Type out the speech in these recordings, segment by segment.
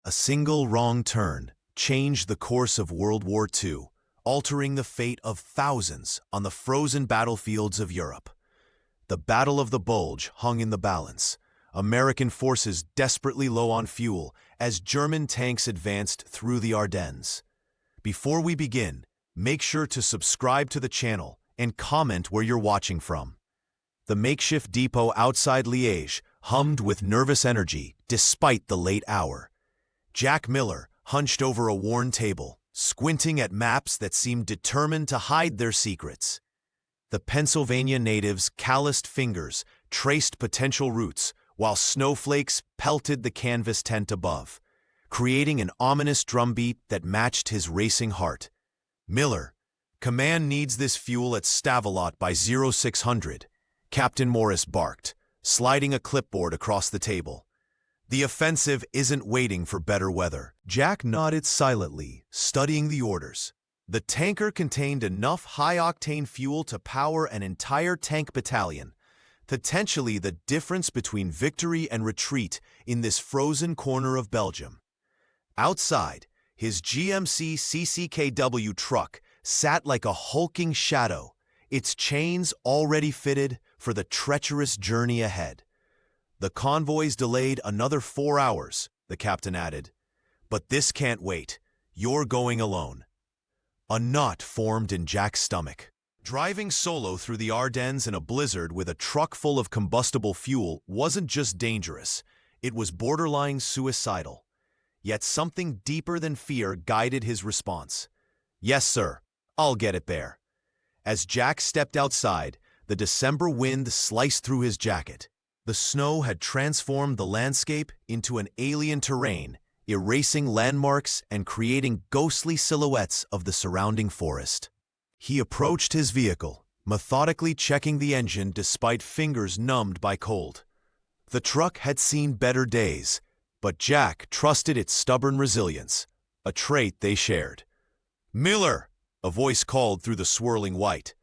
A single wrong turn changed the course of World War II, altering the fate of thousands on the frozen battlefields of Europe. The Battle of the Bulge hung in the balance, American forces desperately low on fuel as German tanks advanced through the Ardennes. Before we begin, make sure to subscribe to the channel and comment where you're watching from. The makeshift depot outside Liège hummed with nervous energy despite the late hour. Jack Miller hunched over a worn table, squinting at maps that seemed determined to hide their secrets. The Pennsylvania natives' calloused fingers traced potential routes while snowflakes pelted the canvas tent above, creating an ominous drumbeat that matched his racing heart. "Miller, command needs this fuel at Stavelot by 0600, Captain Morris barked, sliding a clipboard across the table. "The offensive isn't waiting for better weather." Jack nodded silently, studying the orders. The tanker contained enough high-octane fuel to power an entire tank battalion, potentially the difference between victory and retreat in this frozen corner of Belgium. Outside, his GMC CCKW truck sat like a hulking shadow, its chains already fitted for the treacherous journey ahead. "The convoy's delayed another 4 hours," the captain added. "But this can't wait. You're going alone." A knot formed in Jack's stomach. Driving solo through the Ardennes in a blizzard with a truck full of combustible fuel wasn't just dangerous, it was borderline suicidal. Yet something deeper than fear guided his response. "Yes, sir. I'll get it there." As Jack stepped outside, the December wind sliced through his jacket. The snow had transformed the landscape into an alien terrain, erasing landmarks and creating ghostly silhouettes of the surrounding forest. He approached his vehicle, methodically checking the engine despite fingers numbed by cold. The truck had seen better days, but Jack trusted its stubborn resilience, a trait they shared. "Miller!" a voice called through the swirling white.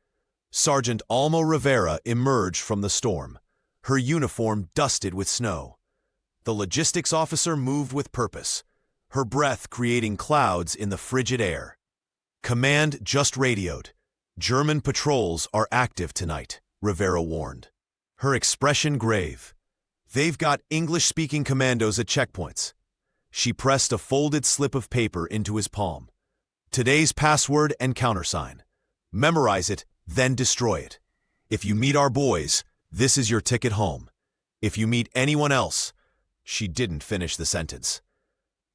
Sergeant Alma Rivera emerged from the storm, her uniform dusted with snow. The logistics officer moved with purpose, her breath creating clouds in the frigid air. "Command just radioed. German patrols are active tonight," Rivera warned, her expression grave. "They've got English-speaking commandos at checkpoints." She pressed a folded slip of paper into his palm. "Today's password and countersign. Memorize it, then destroy it. If you meet our boys, this is your ticket home. If you meet anyone else—" She didn't finish the sentence.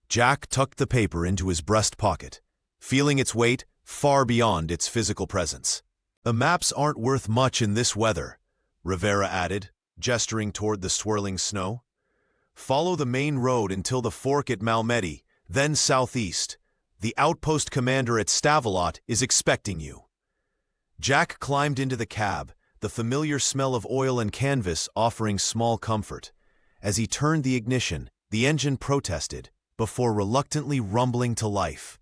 Jack tucked the paper into his breast pocket, feeling its weight far beyond its physical presence. "The maps aren't worth much in this weather," Rivera added, gesturing toward the swirling snow. "Follow the main road until the fork at Malmedy, then southeast. The outpost commander at Stavelot is expecting you." Jack climbed into the cab, the familiar smell of oil and canvas offering small comfort. As he turned the ignition, the engine protested, before reluctantly rumbling to life.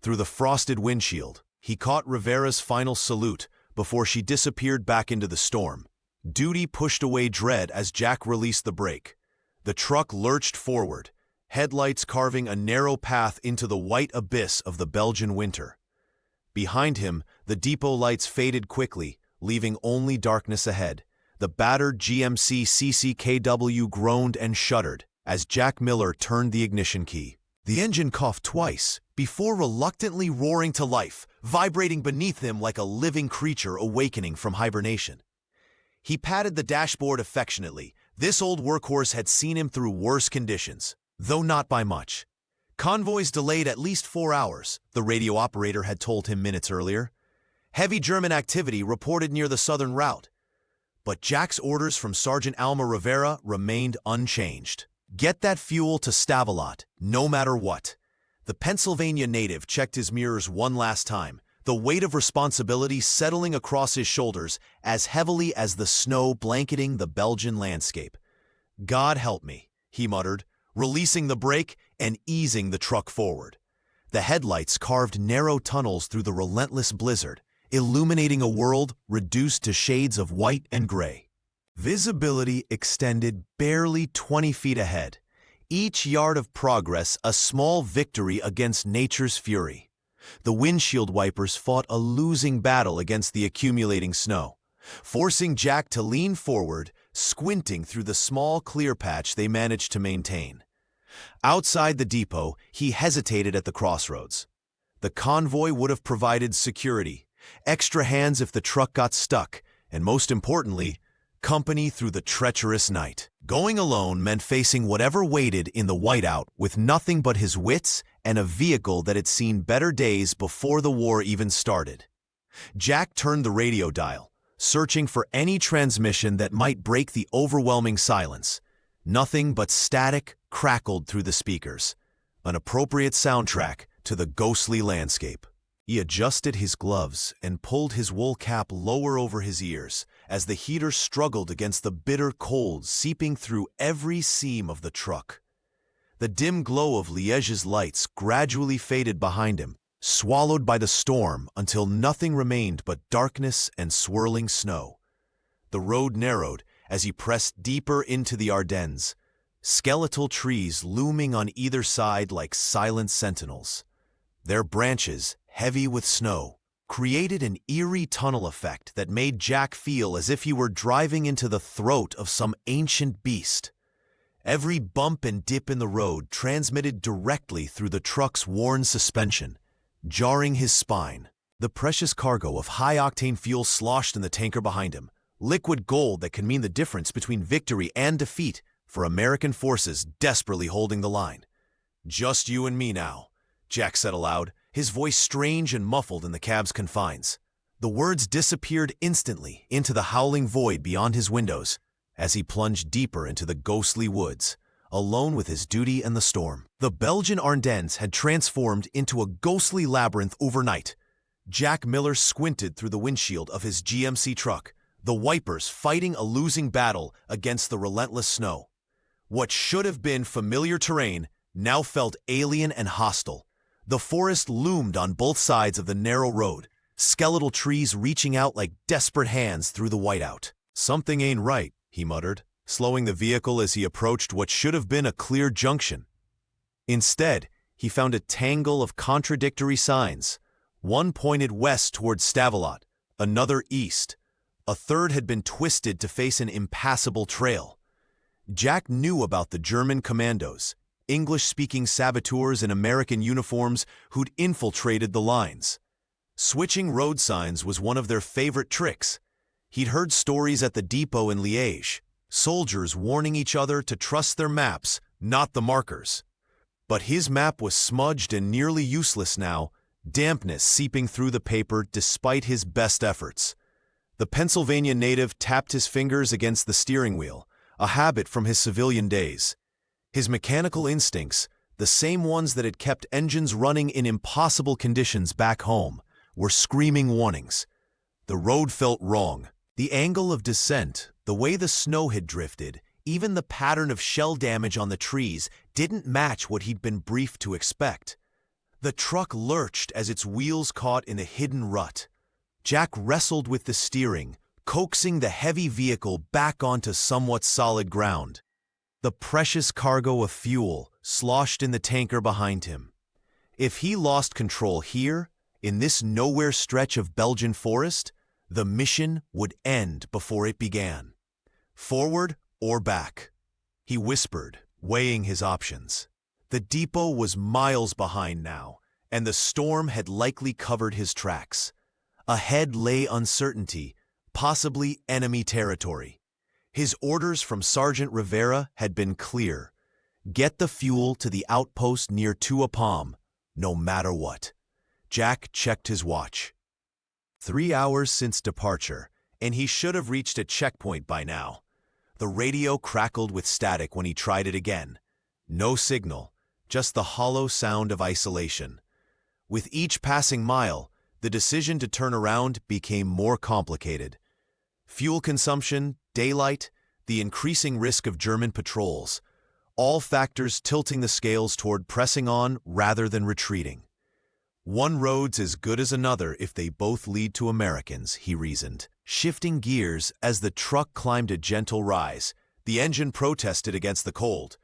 Through the frosted windshield, he caught Rivera's final salute before she disappeared back into the storm. Duty pushed away dread as Jack released the brake. The truck lurched forward, headlights carving a narrow path into the white abyss of the Belgian winter. Behind him, the depot lights faded quickly, leaving only darkness ahead. The battered GMC CCKW groaned and shuddered as Jack Miller turned the ignition key. The engine coughed twice, before reluctantly roaring to life, vibrating beneath him like a living creature awakening from hibernation. He patted the dashboard affectionately. This old workhorse had seen him through worse conditions, though not by much. "Convoys delayed at least 4 hours, the radio operator had told him minutes earlier. Heavy German activity reported near the southern route. But Jack's orders from Sergeant Alma Rivera remained unchanged. "Get that fuel to Stavelot, no matter what." The Pennsylvania native checked his mirrors one last time, the weight of responsibility settling across his shoulders as heavily as the snow blanketing the Belgian landscape. "God help me," he muttered, releasing the brake and easing the truck forward. The headlights carved narrow tunnels through the relentless blizzard, illuminating a world reduced to shades of white and gray. Visibility extended barely 20 feet ahead, Each yard of progress a small victory against nature's fury. The windshield wipers fought a losing battle against the accumulating snow, forcing Jack to lean forward, squinting through the small clear patch they managed to maintain. Outside the depot, he hesitated at the crossroads. The convoy would have provided security, extra hands if the truck got stuck, and most importantly, company through the treacherous night. Going alone meant facing whatever waited in the whiteout with nothing but his wits and a vehicle that had seen better days before the war even started. Jack turned the radio dial, searching for any transmission that might break the overwhelming silence. Nothing but static crackled through the speakers, an appropriate soundtrack to the ghostly landscape. He adjusted his gloves and pulled his wool cap lower over his ears as the heater struggled against the bitter cold seeping through every seam of the truck. The dim glow of Liège's lights gradually faded behind him, swallowed by the storm until nothing remained but darkness and swirling snow. The road narrowed as he pressed deeper into the Ardennes, skeletal trees looming on either side like silent sentinels. Their branches, heavy with snow, created an eerie tunnel effect that made Jack feel as if he were driving into the throat of some ancient beast. Every bump and dip in the road transmitted directly through the truck's worn suspension, jarring his spine. The precious cargo of high-octane fuel sloshed in the tanker behind him, liquid gold that can mean the difference between victory and defeat for American forces desperately holding the line. "Just you and me now," Jack said aloud, his voice strange and muffled in the cab's confines. The words disappeared instantly into the howling void beyond his windows as he plunged deeper into the ghostly woods, alone with his duty and the storm. The Belgian Ardennes had transformed into a ghostly labyrinth overnight. Jack Miller squinted through the windshield of his GMC truck, the wipers fighting a losing battle against the relentless snow. What should have been familiar terrain now felt alien and hostile. The forest loomed on both sides of the narrow road, skeletal trees reaching out like desperate hands through the whiteout. "Something ain't right," he muttered, slowing the vehicle as he approached what should have been a clear junction. Instead, he found a tangle of contradictory signs. One pointed west toward Stavelot, another east. A third had been twisted to face an impassable trail. Jack knew about the German commandos, English-speaking saboteurs in American uniforms who'd infiltrated the lines. Switching road signs was one of their favorite tricks. He'd heard stories at the depot in Liège, soldiers warning each other to trust their maps, not the markers. But his map was smudged and nearly useless now, dampness seeping through the paper despite his best efforts. The Pennsylvania native tapped his fingers against the steering wheel, a habit from his civilian days. His mechanical instincts, the same ones that had kept engines running in impossible conditions back home, were screaming warnings. The road felt wrong. The angle of descent, the way the snow had drifted, even the pattern of shell damage on the trees didn't match what he'd been briefed to expect. The truck lurched as its wheels caught in a hidden rut. Jack wrestled with the steering, coaxing the heavy vehicle back onto somewhat solid ground. The precious cargo of fuel sloshed in the tanker behind him. If he lost control here, in this nowhere stretch of Belgian forest, the mission would end before it began. Forward or back? He whispered, weighing his options. The depot was miles behind now, and the storm had likely covered his tracks. Ahead lay uncertainty, possibly enemy territory. His orders from Sergeant Rivera had been clear. Get the fuel to the outpost near Tuapam, no matter what. Jack checked his watch. 3 hours since departure, and he should have reached a checkpoint by now. The radio crackled with static when he tried it again. No signal, just the hollow sound of isolation. With each passing mile, the decision to turn around became more complicated. Fuel consumption, daylight, the increasing risk of German patrols, all factors tilting the scales toward pressing on rather than retreating. One road's as good as another if they both lead to Americans, he reasoned, shifting gears as the truck climbed a gentle rise. The engine protested against the cold,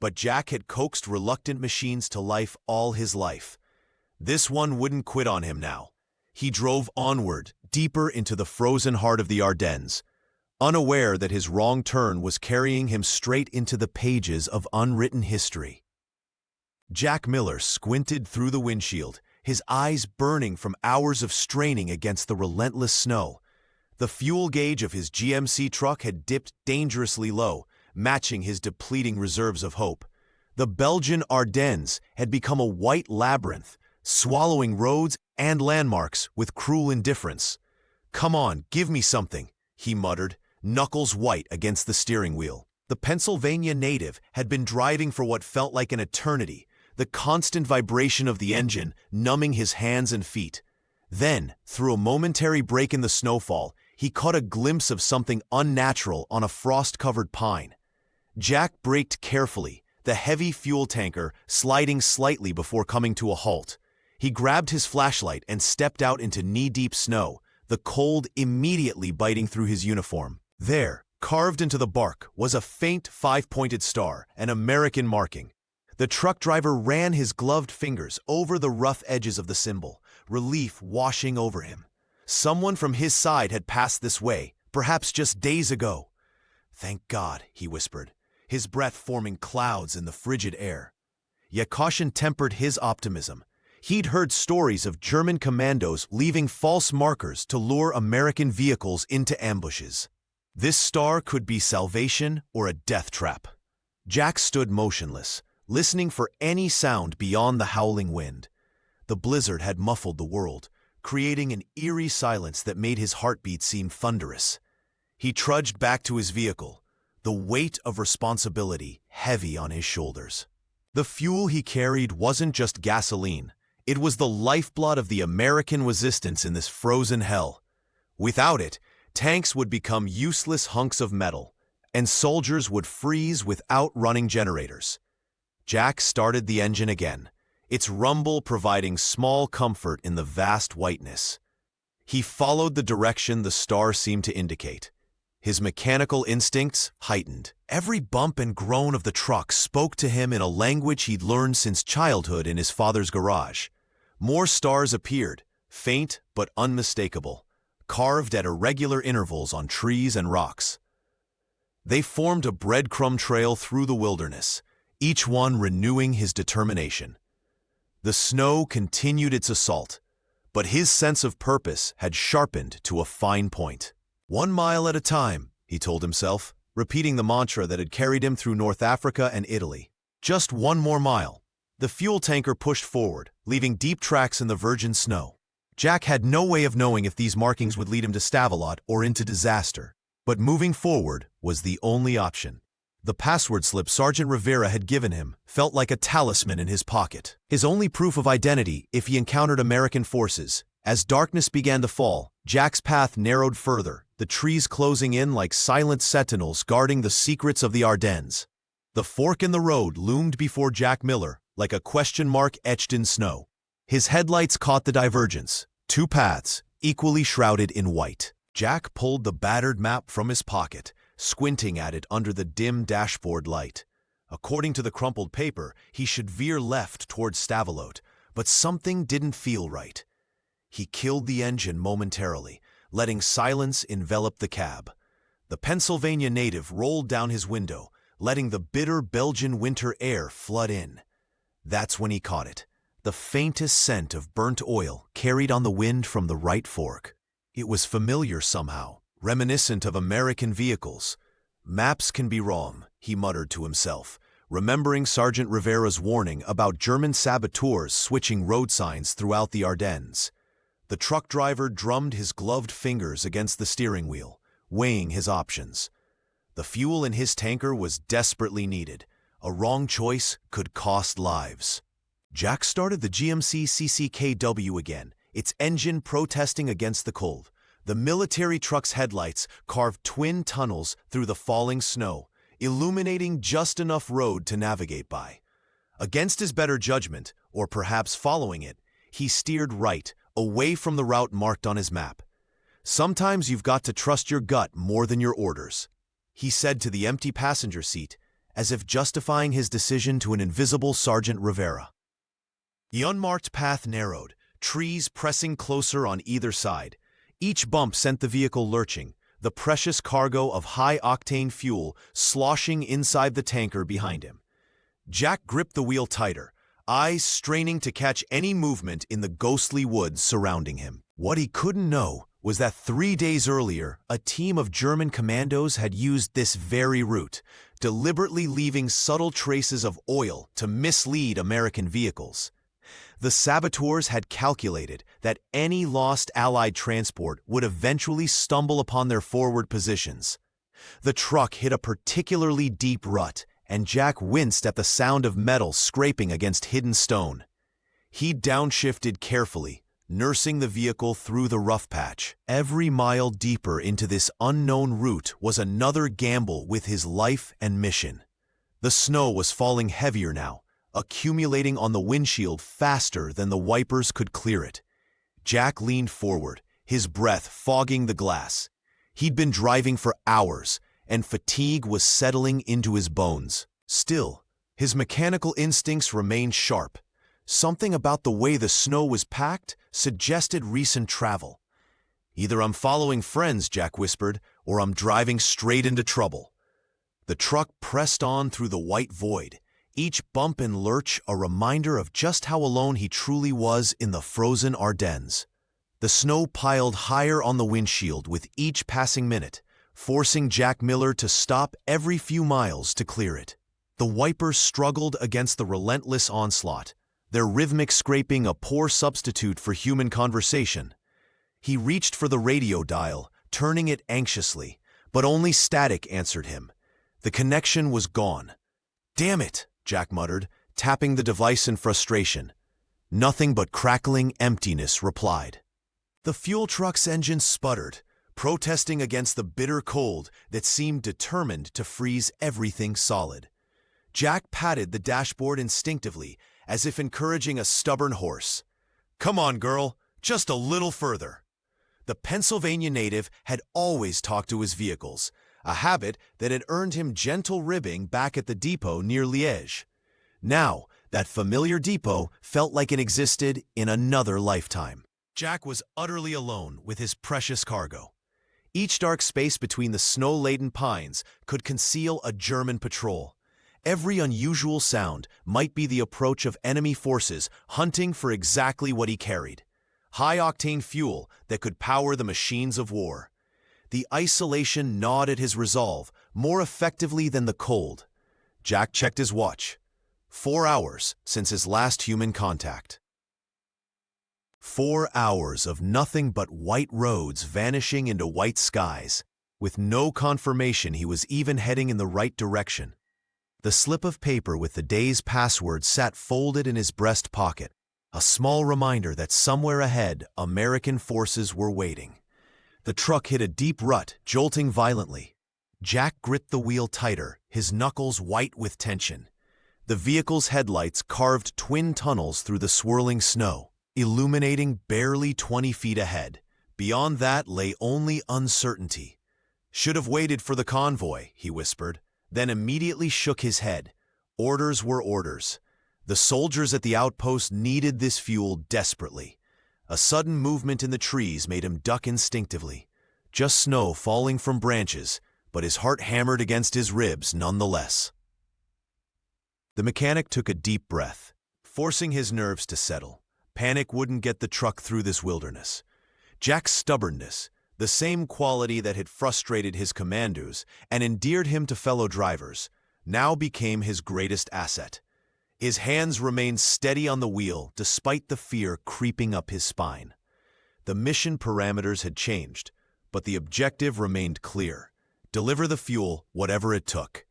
but Jack had coaxed reluctant machines to life all his life. This one wouldn't quit on him now. He drove onward, deeper into the frozen heart of the Ardennes, unaware that his wrong turn was carrying him straight into the pages of unwritten history. Jack Miller squinted through the windshield, his eyes burning from hours of straining against the relentless snow. The fuel gauge of his GMC truck had dipped dangerously low, matching his depleting reserves of hope. The Belgian Ardennes had become a white labyrinth, swallowing roads and landmarks with cruel indifference. "Come on, give me something," he muttered, knuckles white against the steering wheel. The Pennsylvania native had been driving for what felt like an eternity, the constant vibration of the engine numbing his hands and feet. Then, through a momentary break in the snowfall, he caught a glimpse of something unnatural on a frost-covered pine. Jack braked carefully, the heavy fuel tanker sliding slightly before coming to a halt. He grabbed his flashlight and stepped out into knee-deep snow, the cold immediately biting through his uniform. There, carved into the bark, was a faint five-pointed star, an American marking. The truck driver ran his gloved fingers over the rough edges of the symbol, relief washing over him. Someone from his side had passed this way, perhaps just days ago. "Thank God," he whispered, his breath forming clouds in the frigid air. Yet caution tempered his optimism. He'd heard stories of German commandos leaving false markers to lure American vehicles into ambushes. This star could be salvation or a death trap. Jack stood motionless, listening for any sound beyond the howling wind. The blizzard had muffled the world, creating an eerie silence that made his heartbeat seem thunderous. He trudged back to his vehicle, the weight of responsibility heavy on his shoulders. The fuel he carried wasn't just gasoline. It was the lifeblood of the American resistance in this frozen hell. Without it, tanks would become useless hunks of metal, and soldiers would freeze without running generators. Jack started the engine again, its rumble providing small comfort in the vast whiteness. He followed the direction the star seemed to indicate. His mechanical instincts heightened. Every bump and groan of the truck spoke to him in a language he'd learned since childhood in his father's garage. More stars appeared, faint but unmistakable, carved at irregular intervals on trees and rocks. They formed a breadcrumb trail through the wilderness, each one renewing his determination. The snow continued its assault, but his sense of purpose had sharpened to a fine point. 1 mile at a time, he told himself, repeating the mantra that had carried him through North Africa and Italy. Just 1 more mile. The fuel tanker pushed forward, leaving deep tracks in the virgin snow. Jack had no way of knowing if these markings would lead him to Stavelot or into disaster, but moving forward was the only option. The password slip Sergeant Rivera had given him felt like a talisman in his pocket, his only proof of identity if he encountered American forces. As darkness began to fall, Jack's path narrowed further, the trees closing in like silent sentinels guarding the secrets of the Ardennes. The fork in the road loomed before Jack Miller like a question mark etched in snow. His headlights caught the divergence, 2 paths, equally shrouded in white. Jack pulled the battered map from his pocket, squinting at it under the dim dashboard light. According to the crumpled paper, he should veer left toward Stavelot, but something didn't feel right. He killed the engine momentarily, letting silence envelop the cab. The Pennsylvania native rolled down his window, letting the bitter Belgian winter air flood in. That's when he caught it, the faintest scent of burnt oil carried on the wind from the right fork. It was familiar somehow, reminiscent of American vehicles. "Maps can be wrong," he muttered to himself, remembering Sergeant Rivera's warning about German saboteurs switching road signs throughout the Ardennes. The truck driver drummed his gloved fingers against the steering wheel, weighing his options. The fuel in his tanker was desperately needed. A wrong choice could cost lives. Jack started the GMC CCKW again, its engine protesting against the cold. The military truck's headlights carved twin tunnels through the falling snow, illuminating just enough road to navigate by. Against his better judgment, or perhaps following it, he steered right, away from the route marked on his map. "Sometimes you've got to trust your gut more than your orders," he said to the empty passenger seat, as if justifying his decision to an invisible Sergeant Rivera. The unmarked path narrowed, trees pressing closer on either side. Each bump sent the vehicle lurching, the precious cargo of high-octane fuel sloshing inside the tanker behind him. Jack gripped the wheel tighter, eyes straining to catch any movement in the ghostly woods surrounding him. What he couldn't know was that 3 days earlier, a team of German commandos had used this very route, deliberately leaving subtle traces of oil to mislead American vehicles. The saboteurs had calculated that any lost Allied transport would eventually stumble upon their forward positions. The truck hit a particularly deep rut, and Jack winced at the sound of metal scraping against hidden stone. He downshifted carefully, nursing the vehicle through the rough patch. Every mile deeper into this unknown route was another gamble with his life and mission. The snow was falling heavier now, accumulating on the windshield faster than the wipers could clear it. Jack leaned forward, his breath fogging the glass. He'd been driving for hours, and fatigue was settling into his bones. Still, his mechanical instincts remained sharp. Something about the way the snow was packed suggested recent travel. "Either I'm following friends," Jack whispered, "or I'm driving straight into trouble." The truck pressed on through the white void, each bump and lurch a reminder of just how alone he truly was in the frozen Ardennes. The snow piled higher on the windshield with each passing minute, forcing Jack Miller to stop every few miles to clear it. The wipers struggled against the relentless onslaught, their rhythmic scraping a poor substitute for human conversation. He reached for the radio dial, turning it anxiously, but only static answered him. The connection was gone. "Damn it," Jack muttered, tapping the device in frustration. Nothing but crackling emptiness replied. The fuel truck's engine sputtered, protesting against the bitter cold that seemed determined to freeze everything solid. Jack patted the dashboard instinctively, as if encouraging a stubborn horse. "Come on, girl, just a little further." The Pennsylvania native had always talked to his vehicles, a habit that had earned him gentle ribbing back at the depot near Liège. Now, that familiar depot felt like it existed in another lifetime. Jack was utterly alone with his precious cargo. Each dark space between the snow-laden pines could conceal a German patrol. Every unusual sound might be the approach of enemy forces hunting for exactly what he carried: high-octane fuel that could power the machines of war. The isolation gnawed at his resolve more effectively than the cold. Jack checked his watch. 4 hours since his last human contact. 4 hours of nothing but white roads vanishing into white skies, with no confirmation he was even heading in the right direction. The slip of paper with the day's password sat folded in his breast pocket, a small reminder that somewhere ahead American forces were waiting. The truck hit a deep rut, jolting violently. Jack gripped the wheel tighter, his knuckles white with tension. The vehicle's headlights carved twin tunnels through the swirling snow, illuminating barely 20 feet ahead. Beyond that lay only uncertainty. "Should have waited for the convoy," he whispered, then immediately shook his head. Orders were orders. The soldiers at the outpost needed this fuel desperately. A sudden movement in the trees made him duck instinctively. Just snow falling from branches, but his heart hammered against his ribs nonetheless. The mechanic took a deep breath, forcing his nerves to settle. Panic wouldn't get the truck through this wilderness. Jack's stubbornness, the same quality that had frustrated his commandos and endeared him to fellow drivers, now became his greatest asset. His hands remained steady on the wheel despite the fear creeping up his spine. The mission parameters had changed, but the objective remained clear: deliver the fuel, whatever it took.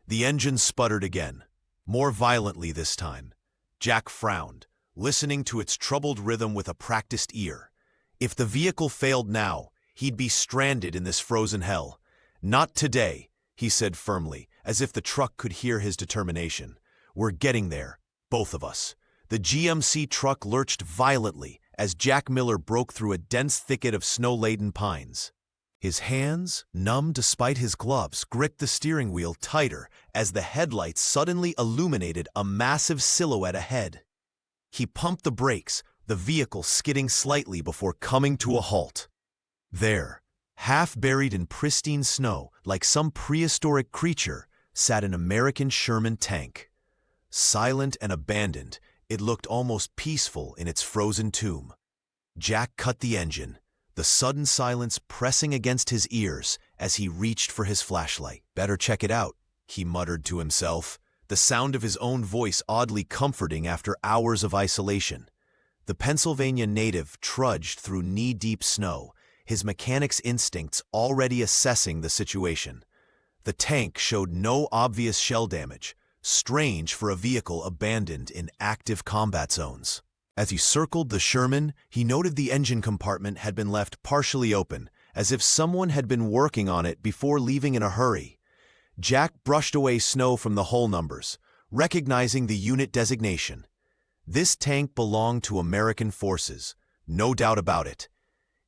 The engine sputtered again, more violently this time. Jack frowned, listening to its troubled rhythm with a practiced ear. If the vehicle failed now, he'd be stranded in this frozen hell. "Not today," he said firmly, as if the truck could hear his determination. "We're getting there, both of us." The GMC truck lurched violently as Jack Miller broke through a dense thicket of snow-laden pines. His hands, numb despite his gloves, gripped the steering wheel tighter as the headlights suddenly illuminated a massive silhouette ahead. He pumped the brakes, the vehicle skidding slightly before coming to a halt. There, half buried in pristine snow, like some prehistoric creature, sat an American Sherman tank. Silent and abandoned, it looked almost peaceful in its frozen tomb. Jack cut the engine, the sudden silence pressing against his ears as he reached for his flashlight. "Better check it out," he muttered to himself, the sound of his own voice oddly comforting after hours of isolation. The Pennsylvania native trudged through knee-deep snow, his mechanic's instincts already assessing the situation. The tank showed no obvious shell damage, strange for a vehicle abandoned in active combat zones. As he circled the Sherman, he noted the engine compartment had been left partially open, as if someone had been working on it before leaving in a hurry. Jack brushed away snow from the hull numbers, recognizing the unit designation. This tank belonged to American forces, no doubt about it.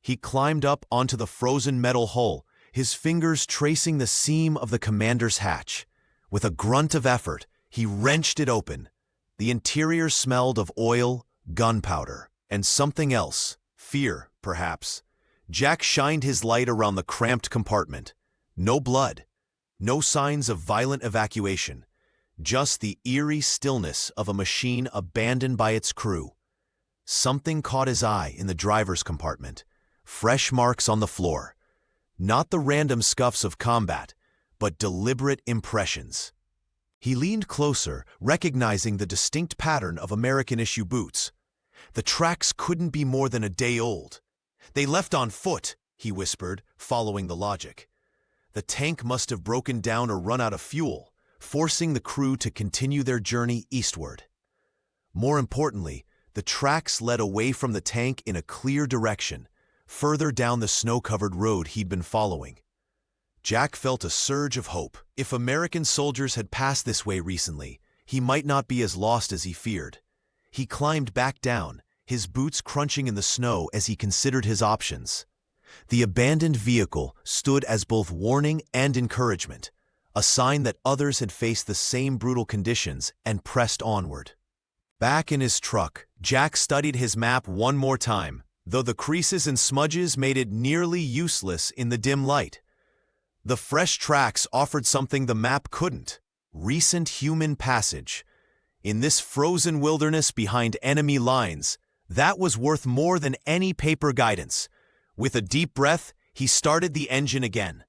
He climbed up onto the frozen metal hull, his fingers tracing the seam of the commander's hatch. With a grunt of effort, he wrenched it open. The interior smelled of oil, gunpowder, and something else, fear, perhaps. Jack shined his light around the cramped compartment. No blood, no signs of violent evacuation, just the eerie stillness of a machine abandoned by its crew. Something caught his eye in the driver's compartment, fresh marks on the floor. Not the random scuffs of combat, but deliberate impressions. He leaned closer, recognizing the distinct pattern of American-issue boots. The tracks couldn't be more than a day old. "They left on foot," he whispered, following the logic. The tank must have broken down or run out of fuel, forcing the crew to continue their journey eastward. More importantly, the tracks led away from the tank in a clear direction, further down the snow-covered road he'd been following. Jack felt a surge of hope. If American soldiers had passed this way recently, he might not be as lost as he feared. He climbed back down, his boots crunching in the snow as he considered his options. The abandoned vehicle stood as both warning and encouragement, a sign that others had faced the same brutal conditions and pressed onward. Back in his truck, Jack studied his map one more time, though the creases and smudges made it nearly useless in the dim light. The fresh tracks offered something the map couldn't: recent human passage. In this frozen wilderness behind enemy lines, that was worth more than any paper guidance. With a deep breath, he started the engine again.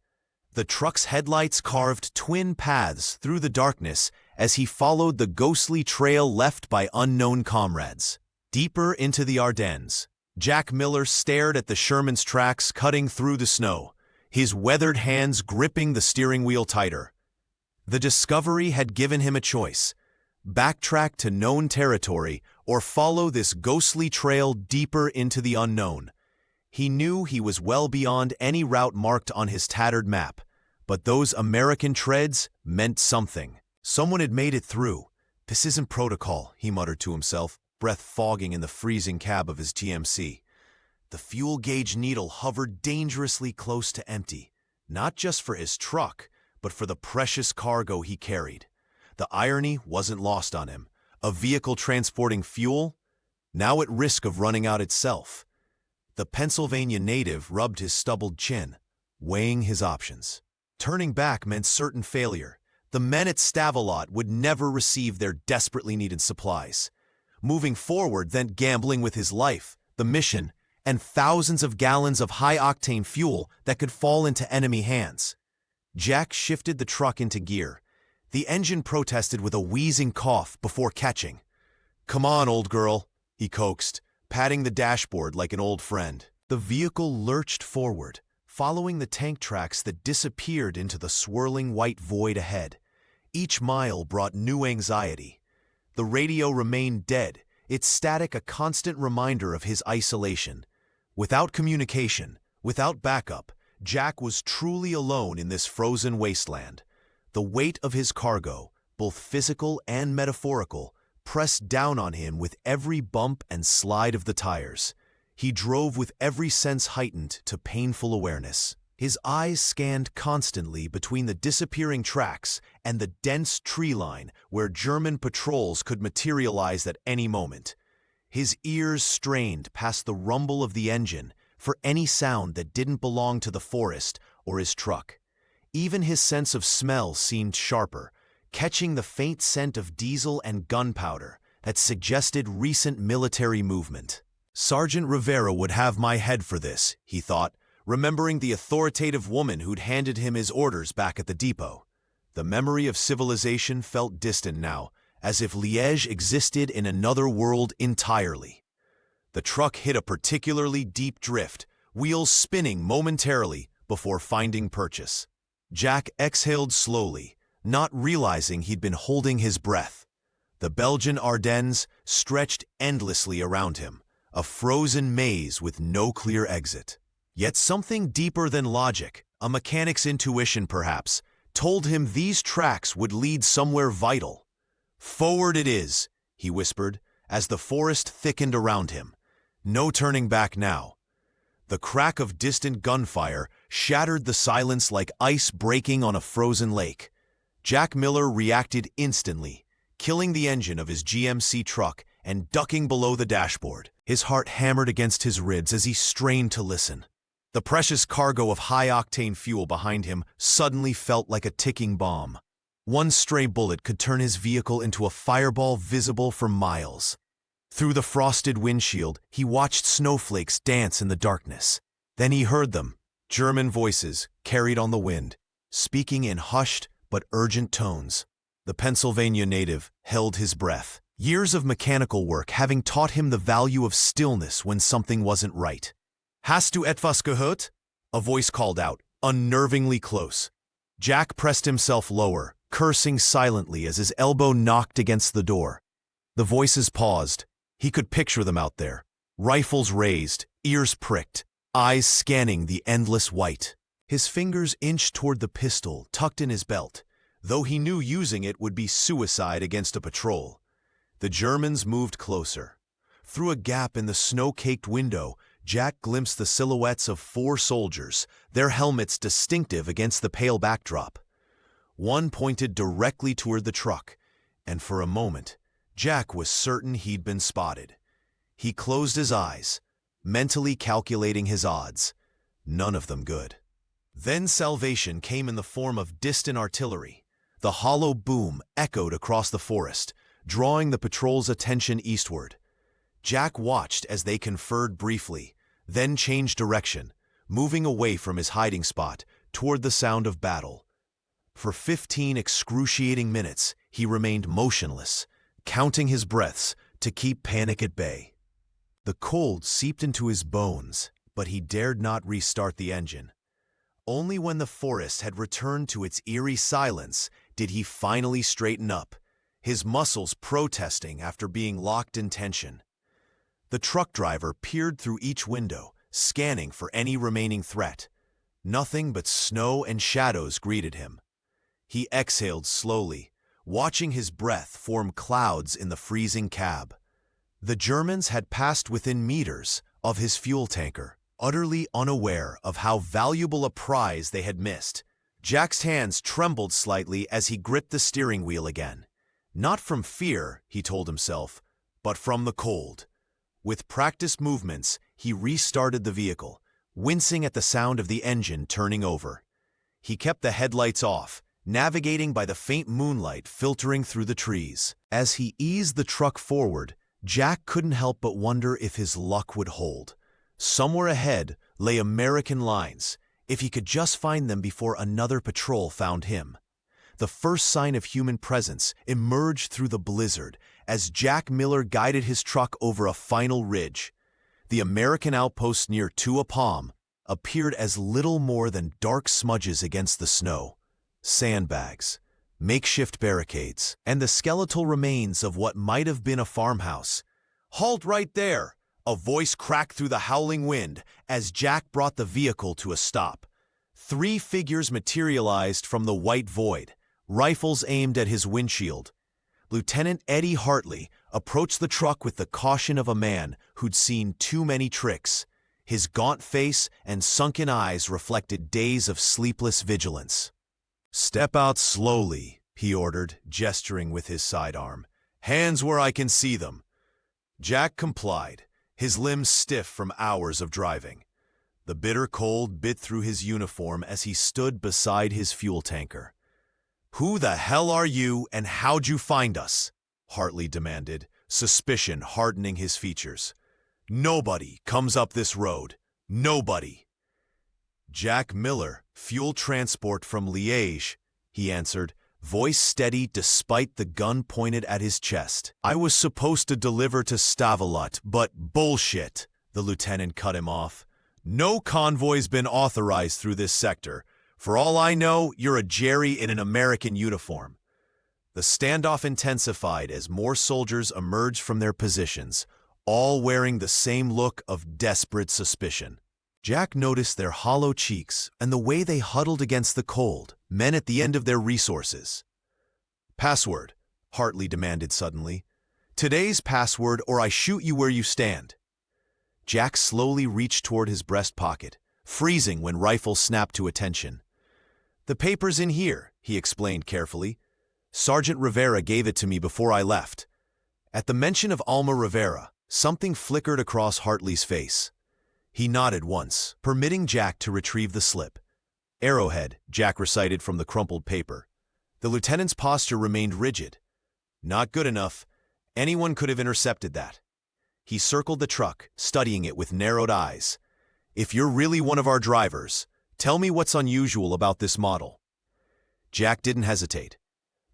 The truck's headlights carved twin paths through the darkness as he followed the ghostly trail left by unknown comrades. Deeper into the Ardennes, Jack Miller stared at the Sherman's tracks cutting through the snow, his weathered hands gripping the steering wheel tighter. The discovery had given him a choice: backtrack to known territory or follow this ghostly trail deeper into the unknown. He knew he was well beyond any route marked on his tattered map, but those American treads meant something. Someone had made it through. "This isn't protocol," he muttered to himself, breath fogging in the freezing cab of his TMC. The fuel gauge needle hovered dangerously close to empty, not just for his truck, but for the precious cargo he carried. The irony wasn't lost on him. A vehicle transporting fuel, now at risk of running out itself. The Pennsylvania native rubbed his stubbled chin, weighing his options. Turning back meant certain failure. The men at Stavelot would never receive their desperately needed supplies. Moving forward meant gambling with his life, the mission, and thousands of gallons of high-octane fuel that could fall into enemy hands. Jack shifted the truck into gear. The engine protested with a wheezing cough before catching. "Come on, old girl," he coaxed, patting the dashboard like an old friend. The vehicle lurched forward, following the tank tracks that disappeared into the swirling white void ahead. Each mile brought new anxiety. The radio remained dead, its static a constant reminder of his isolation. Without communication, without backup, Jack was truly alone in this frozen wasteland. The weight of his cargo, both physical and metaphorical, pressed down on him with every bump and slide of the tires. He drove with every sense heightened to painful awareness. His eyes scanned constantly between the disappearing tracks and the dense tree line where German patrols could materialize at any moment. His ears strained past the rumble of the engine for any sound that didn't belong to the forest or his truck. Even his sense of smell seemed sharper, catching the faint scent of diesel and gunpowder that suggested recent military movement. Sergeant Rivera would have my head for this, he thought, remembering the authoritative woman who'd handed him his orders back at the depot. The memory of civilization felt distant now, as if Liège existed in another world entirely. The truck hit a particularly deep drift, wheels spinning momentarily before finding purchase. Jack exhaled slowly, not realizing he'd been holding his breath. The Belgian Ardennes stretched endlessly around him, a frozen maze with no clear exit. Yet something deeper than logic, a mechanic's intuition perhaps, told him these tracks would lead somewhere vital. "Forward it is," he whispered, as the forest thickened around him. No turning back now. The crack of distant gunfire shattered the silence like ice breaking on a frozen lake. Jack Miller reacted instantly, killing the engine of his GMC truck and ducking below the dashboard. His heart hammered against his ribs as he strained to listen. The precious cargo of high-octane fuel behind him suddenly felt like a ticking bomb. One stray bullet could turn his vehicle into a fireball visible for miles. Through the frosted windshield, he watched snowflakes dance in the darkness. Then he heard them, German voices carried on the wind, speaking in hushed but urgent tones. The Pennsylvania native held his breath, years of mechanical work having taught him the value of stillness when something wasn't right. "Hast du etwas gehört?" a voice called out, unnervingly close. Jack pressed himself lower, cursing silently as his elbow knocked against the door. The voices paused. He could picture them out there, rifles raised, ears pricked, eyes scanning the endless white. His fingers inched toward the pistol tucked in his belt, though he knew using it would be suicide against a patrol. The Germans moved closer. Through a gap in the snow-caked window, Jack glimpsed the silhouettes of 4 soldiers, their helmets distinctive against the pale backdrop. One pointed directly toward the truck, and for a moment, Jack was certain he'd been spotted. He closed his eyes, mentally calculating his odds. None of them good. Then salvation came in the form of distant artillery. The hollow boom echoed across the forest, drawing the patrol's attention eastward. Jack watched as they conferred briefly, then changed direction, moving away from his hiding spot toward the sound of battle. For 15 excruciating minutes, he remained motionless, counting his breaths to keep panic at bay. The cold seeped into his bones, but he dared not restart the engine. Only when the forest had returned to its eerie silence did he finally straighten up, his muscles protesting after being locked in tension. The truck driver peered through each window, scanning for any remaining threat. Nothing but snow and shadows greeted him. He exhaled slowly, watching his breath form clouds in the freezing cab. The Germans had passed within meters of his fuel tanker, utterly unaware of how valuable a prize they had missed. Jack's hands trembled slightly as he gripped the steering wheel again. Not from fear, he told himself, but from the cold. With practiced movements, he restarted the vehicle, wincing at the sound of the engine turning over. He kept the headlights off, navigating by the faint moonlight filtering through the trees. As he eased the truck forward, Jack couldn't help but wonder if his luck would hold. Somewhere ahead lay American lines, if he could just find them before another patrol found him. The first sign of human presence emerged through the blizzard as Jack Miller guided his truck over a final ridge. The American outpost near Tuapam appeared as little more than dark smudges against the snow. Sandbags, makeshift barricades, and the skeletal remains of what might have been a farmhouse. "Halt right there!" A voice cracked through the howling wind as Jack brought the vehicle to a stop. 3 figures materialized from the white void, rifles aimed at his windshield. Lieutenant Eddie Hartley approached the truck with the caution of a man who'd seen too many tricks. His gaunt face and sunken eyes reflected days of sleepless vigilance. "Step out slowly," he ordered, gesturing with his sidearm. "Hands where I can see them." Jack complied, his limbs stiff from hours of driving. The bitter cold bit through his uniform as he stood beside his fuel tanker. "Who the hell are you, and how'd you find us?" Hartley demanded, suspicion hardening his features. "Nobody comes up this road. Nobody." "Jack Miller, fuel transport from Liège," he answered, voice steady despite the gun pointed at his chest. "I was supposed to deliver to Stavelot, but bullshit," the lieutenant cut him off. "No convoy's been authorized through this sector. For all I know, you're a Jerry in an American uniform." The standoff intensified as more soldiers emerged from their positions, all wearing the same look of desperate suspicion. Jack noticed their hollow cheeks and the way they huddled against the cold, men at the end of their resources. "Password," Hartley demanded suddenly. "Today's password, or I shoot you where you stand." Jack slowly reached toward his breast pocket, freezing when rifle snapped to attention. "The paper's in here," he explained carefully. "Sergeant Rivera gave it to me before I left." At the mention of Alma Rivera, something flickered across Hartley's face. He nodded once, permitting Jack to retrieve the slip. "Arrowhead," Jack recited from the crumpled paper. The lieutenant's posture remained rigid. "Not good enough. Anyone could have intercepted that." He circled the truck, studying it with narrowed eyes. "If you're really one of our drivers, tell me what's unusual about this model." Jack didn't hesitate.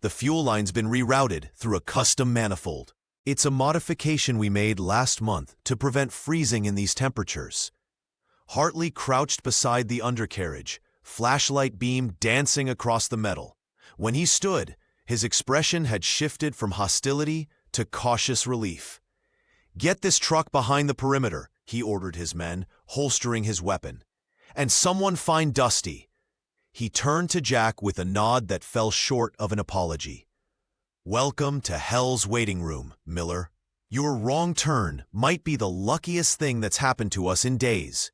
"The fuel line's been rerouted through a custom manifold. It's a modification we made last month to prevent freezing in these temperatures." Hartley crouched beside the undercarriage, flashlight beam dancing across the metal. When he stood, his expression had shifted from hostility to cautious relief. "Get this truck behind the perimeter," he ordered his men, holstering his weapon. "And someone find Dusty." He turned to Jack with a nod that fell short of an apology. "Welcome to Hell's waiting room, Miller. Your wrong turn might be the luckiest thing that's happened to us in days."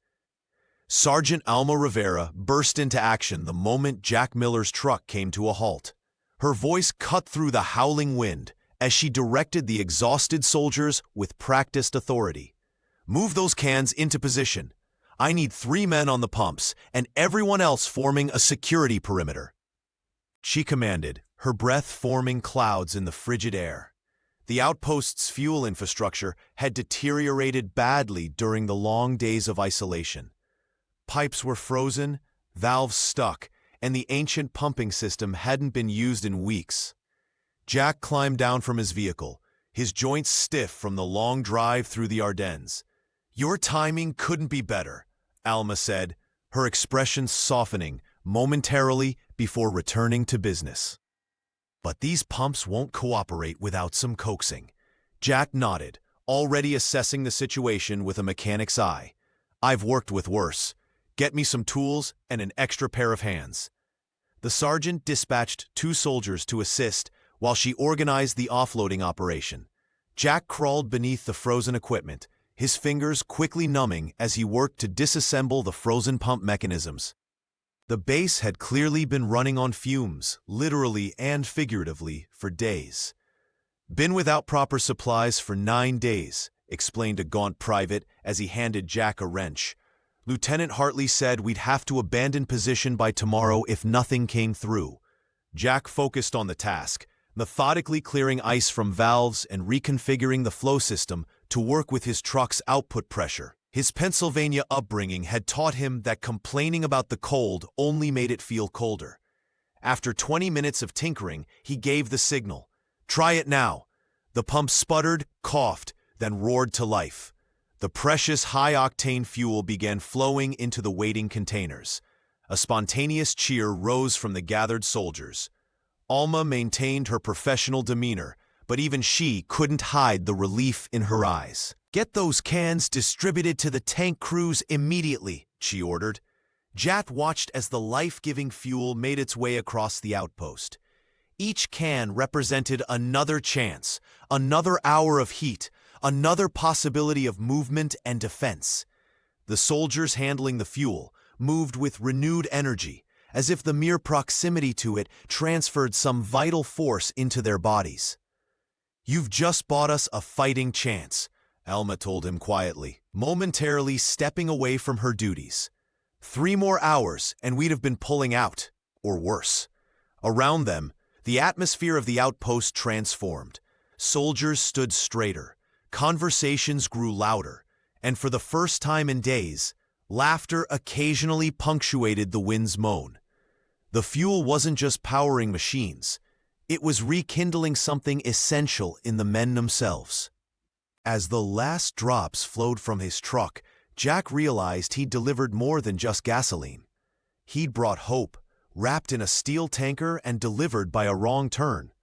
Sergeant Alma Rivera burst into action the moment Jack Miller's truck came to a halt. Her voice cut through the howling wind as she directed the exhausted soldiers with practiced authority. "Move those cans into position. I need 3 men on the pumps and everyone else forming a security perimeter," she commanded, her breath forming clouds in the frigid air. The outpost's fuel infrastructure had deteriorated badly during the long days of isolation. Pipes were frozen, valves stuck, and the ancient pumping system hadn't been used in weeks. Jack climbed down from his vehicle, his joints stiff from the long drive through the Ardennes. "Your timing couldn't be better," Alma said, her expression softening momentarily before returning to business. "But these pumps won't cooperate without some coaxing." Jack nodded, already assessing the situation with a mechanic's eye. "I've worked with worse. Get me some tools and an extra pair of hands." The sergeant dispatched 2 soldiers to assist while she organized the offloading operation. Jack crawled beneath the frozen equipment, his fingers quickly numbing as he worked to disassemble the frozen pump mechanisms. The base had clearly been running on fumes, literally and figuratively, for days. "Been without proper supplies for 9 days, explained a gaunt private as he handed Jack a wrench. "Lieutenant Hartley said we'd have to abandon position by tomorrow if nothing came through." Jack focused on the task, methodically clearing ice from valves and reconfiguring the flow system to work with his truck's output pressure. His Pennsylvania upbringing had taught him that complaining about the cold only made it feel colder. After 20 minutes of tinkering, he gave the signal. "Try it now." The pump sputtered, coughed, then roared to life. The precious high-octane fuel began flowing into the waiting containers. A spontaneous cheer rose from the gathered soldiers. Alma maintained her professional demeanor, but even she couldn't hide the relief in her eyes. "Get those cans distributed to the tank crews immediately," she ordered. Jack watched as the life-giving fuel made its way across the outpost. Each can represented another chance, another hour of heat, another possibility of movement and defense. The soldiers handling the fuel moved with renewed energy, as if the mere proximity to it transferred some vital force into their bodies. "You've just bought us a fighting chance," Alma told him quietly, momentarily stepping away from her duties. "3 more hours and we'd have been pulling out, or worse." Around them, the atmosphere of the outpost transformed. Soldiers stood straighter, conversations grew louder, and for the first time in days, laughter occasionally punctuated the wind's moan. The fuel wasn't just powering machines, it was rekindling something essential in the men themselves. As the last drops flowed from his truck, Jack realized he'd delivered more than just gasoline. He'd brought hope, wrapped in a steel tanker and delivered by a wrong turn.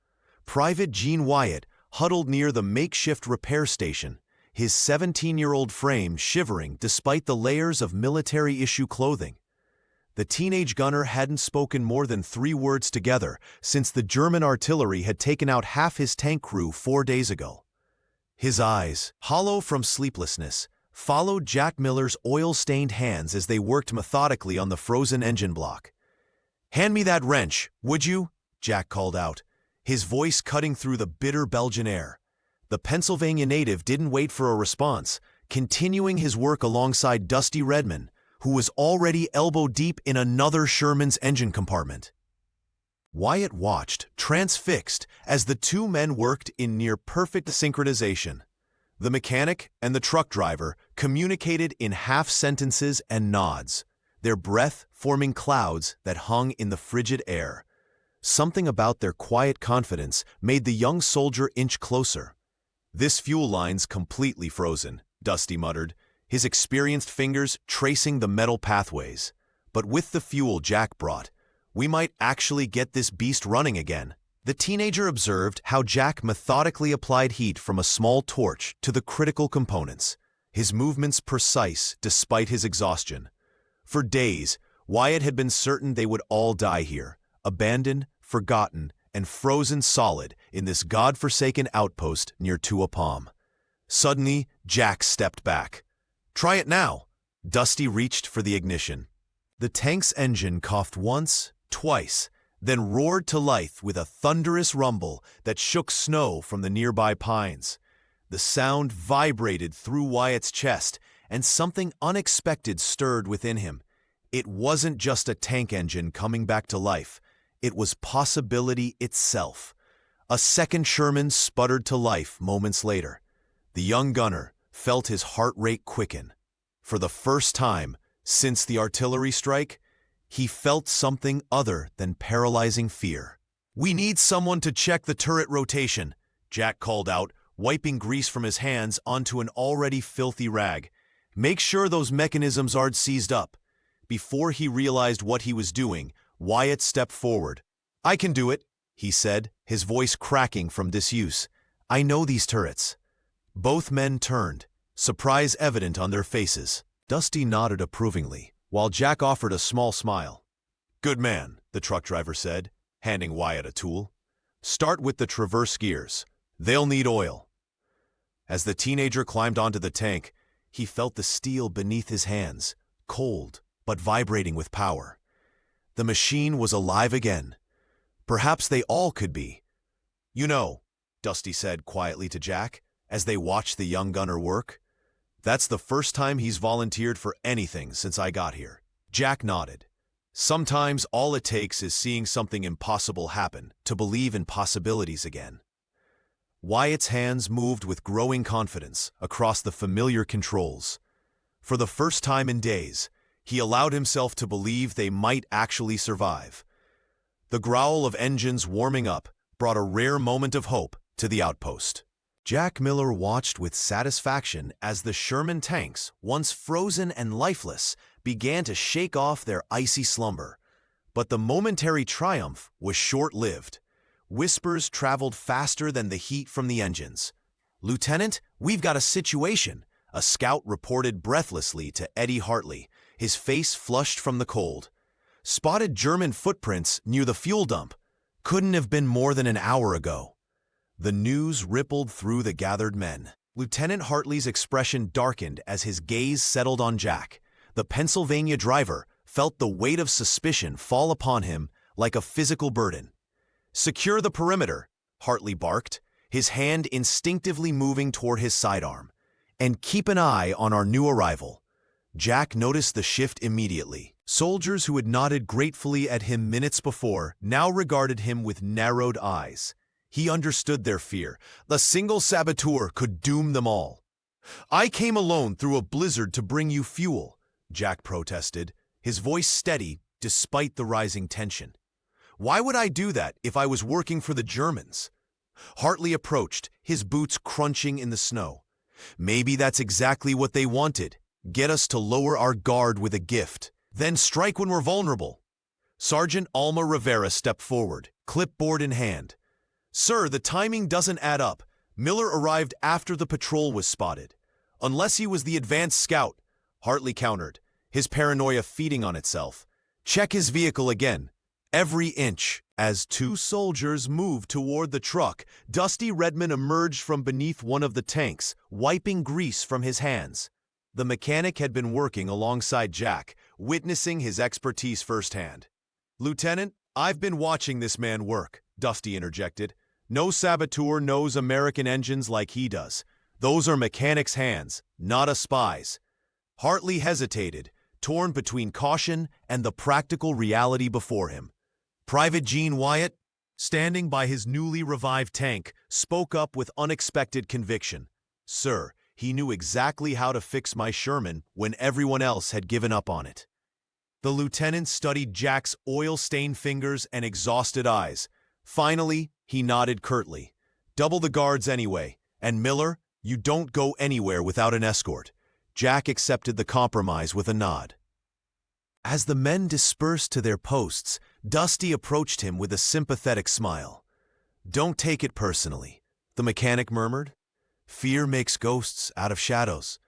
Private Gene Wyatt huddled near the makeshift repair station, his 17-year-old frame shivering despite the layers of military-issue clothing. The teenage gunner hadn't spoken more than 3 words together since the German artillery had taken out half his tank crew 4 days ago. His eyes, hollow from sleeplessness, followed Jack Miller's oil-stained hands as they worked methodically on the frozen engine block. "Hand me that wrench, would you?" Jack called out, his voice cutting through the bitter Belgian air. The Pennsylvania native didn't wait for a response, continuing his work alongside Dusty Redman, who was already elbow-deep in another Sherman's engine compartment. Wyatt watched, transfixed, as the 2 men worked in near-perfect synchronization. The mechanic and the truck driver communicated in half-sentences and nods, their breath forming clouds that hung in the frigid air. Something about their quiet confidence made the young soldier inch closer. "This fuel line's completely frozen," Dusty muttered, his experienced fingers tracing the metal pathways. "But with the fuel Jack brought, we might actually get this beast running again." The teenager observed how Jack methodically applied heat from a small torch to the critical components, his movements precise despite his exhaustion. For days, Wyatt had been certain they would all die here, abandoned, forgotten, and frozen solid in this god-forsaken outpost near Tuapam. Suddenly, Jack stepped back. "Try it now." Dusty reached for the ignition. The tank's engine coughed once, twice, then roared to life with a thunderous rumble that shook snow from the nearby pines. The sound vibrated through Wyatt's chest, and something unexpected stirred within him. It wasn't just a tank engine coming back to life. It was possibility itself. A second Sherman sputtered to life moments later. The young gunner felt his heart rate quicken. For the first time since the artillery strike, he felt something other than paralyzing fear. "We need someone to check the turret rotation," Jack called out, wiping grease from his hands onto an already filthy rag. "Make sure those mechanisms aren't seized up." Before he realized what he was doing, Wyatt stepped forward. "I can do it," he said, his voice cracking from disuse. "I know these turrets." Both men turned, surprise evident on their faces. Dusty nodded approvingly, while Jack offered a small smile. "Good man," the truck driver said, handing Wyatt a tool. "Start with the traverse gears. They'll need oil." As the teenager climbed onto the tank, he felt the steel beneath his hands, cold but vibrating with power. The machine was alive again. Perhaps they all could be. "You know," Dusty said quietly to Jack, as they watched the young gunner work, "that's the first time he's volunteered for anything since I got here." Jack nodded. Sometimes all it takes is seeing something impossible happen to believe in possibilities again. Wyatt's hands moved with growing confidence across the familiar controls. For the first time in days, he allowed himself to believe they might actually survive. The growl of engines warming up brought a rare moment of hope to the outpost. Jack Miller watched with satisfaction as the Sherman tanks, once frozen and lifeless, began to shake off their icy slumber. But the momentary triumph was short-lived. Whispers traveled faster than the heat from the engines. "Lieutenant, we've got a situation," a scout reported breathlessly to Eddie Hartley, his face flushed from the cold. "Spotted German footprints near the fuel dump. Couldn't have been more than an hour ago." The news rippled through the gathered men. Lieutenant Hartley's expression darkened as his gaze settled on Jack. The Pennsylvania driver felt the weight of suspicion fall upon him like a physical burden. "Secure the perimeter," Hartley barked, his hand instinctively moving toward his sidearm. "And keep an eye on our new arrival." Jack noticed the shift immediately. Soldiers who had nodded gratefully at him minutes before now regarded him with narrowed eyes. He understood their fear. The single saboteur could doom them all. "I came alone through a blizzard to bring you fuel," Jack protested, his voice steady despite the rising tension. "Why would I do that if I was working for the Germans?" Hartley approached, his boots crunching in the snow. "Maybe that's exactly what they wanted. Get us to lower our guard with a gift, then strike when we're vulnerable." Sergeant Alma Rivera stepped forward, clipboard in hand. "Sir, the timing doesn't add up. Miller arrived after the patrol was spotted." "Unless he was the advanced scout," Hartley countered, his paranoia feeding on itself. "Check his vehicle again. Every inch." As two soldiers moved toward the truck, Dusty Redmond emerged from beneath one of the tanks, wiping grease from his hands. The mechanic had been working alongside Jack, witnessing his expertise firsthand. "Lieutenant, I've been watching this man work," Dusty interjected. "No saboteur knows American engines like he does. Those are mechanics' hands, not a spy's." Hartley hesitated, torn between caution and the practical reality before him. Private Gene Wyatt, standing by his newly revived tank, spoke up with unexpected conviction. "Sir, he knew exactly how to fix my Sherman when everyone else had given up on it." The lieutenant studied Jack's oil-stained fingers and exhausted eyes. Finally, he nodded curtly. "Double the guards anyway. And Miller, you don't go anywhere without an escort." Jack accepted the compromise with a nod. As the men dispersed to their posts, Dusty approached him with a sympathetic smile. "Don't take it personally," the mechanic murmured. "Fear makes ghosts out of shadows."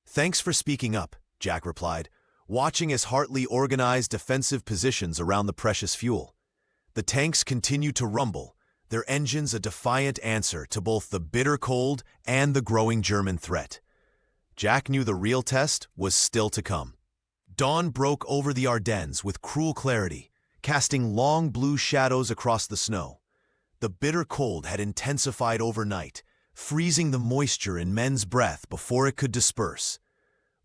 "Thanks for speaking up," Jack replied, watching as Hartley organized defensive positions around the precious fuel. The tanks continued to rumble, their engines a defiant answer to both the bitter cold and the growing German threat. Jack knew the real test was still to come. Dawn broke over the Ardennes with cruel clarity, casting long blue shadows across the snow. The bitter cold had intensified overnight, freezing the moisture in men's breath before it could disperse.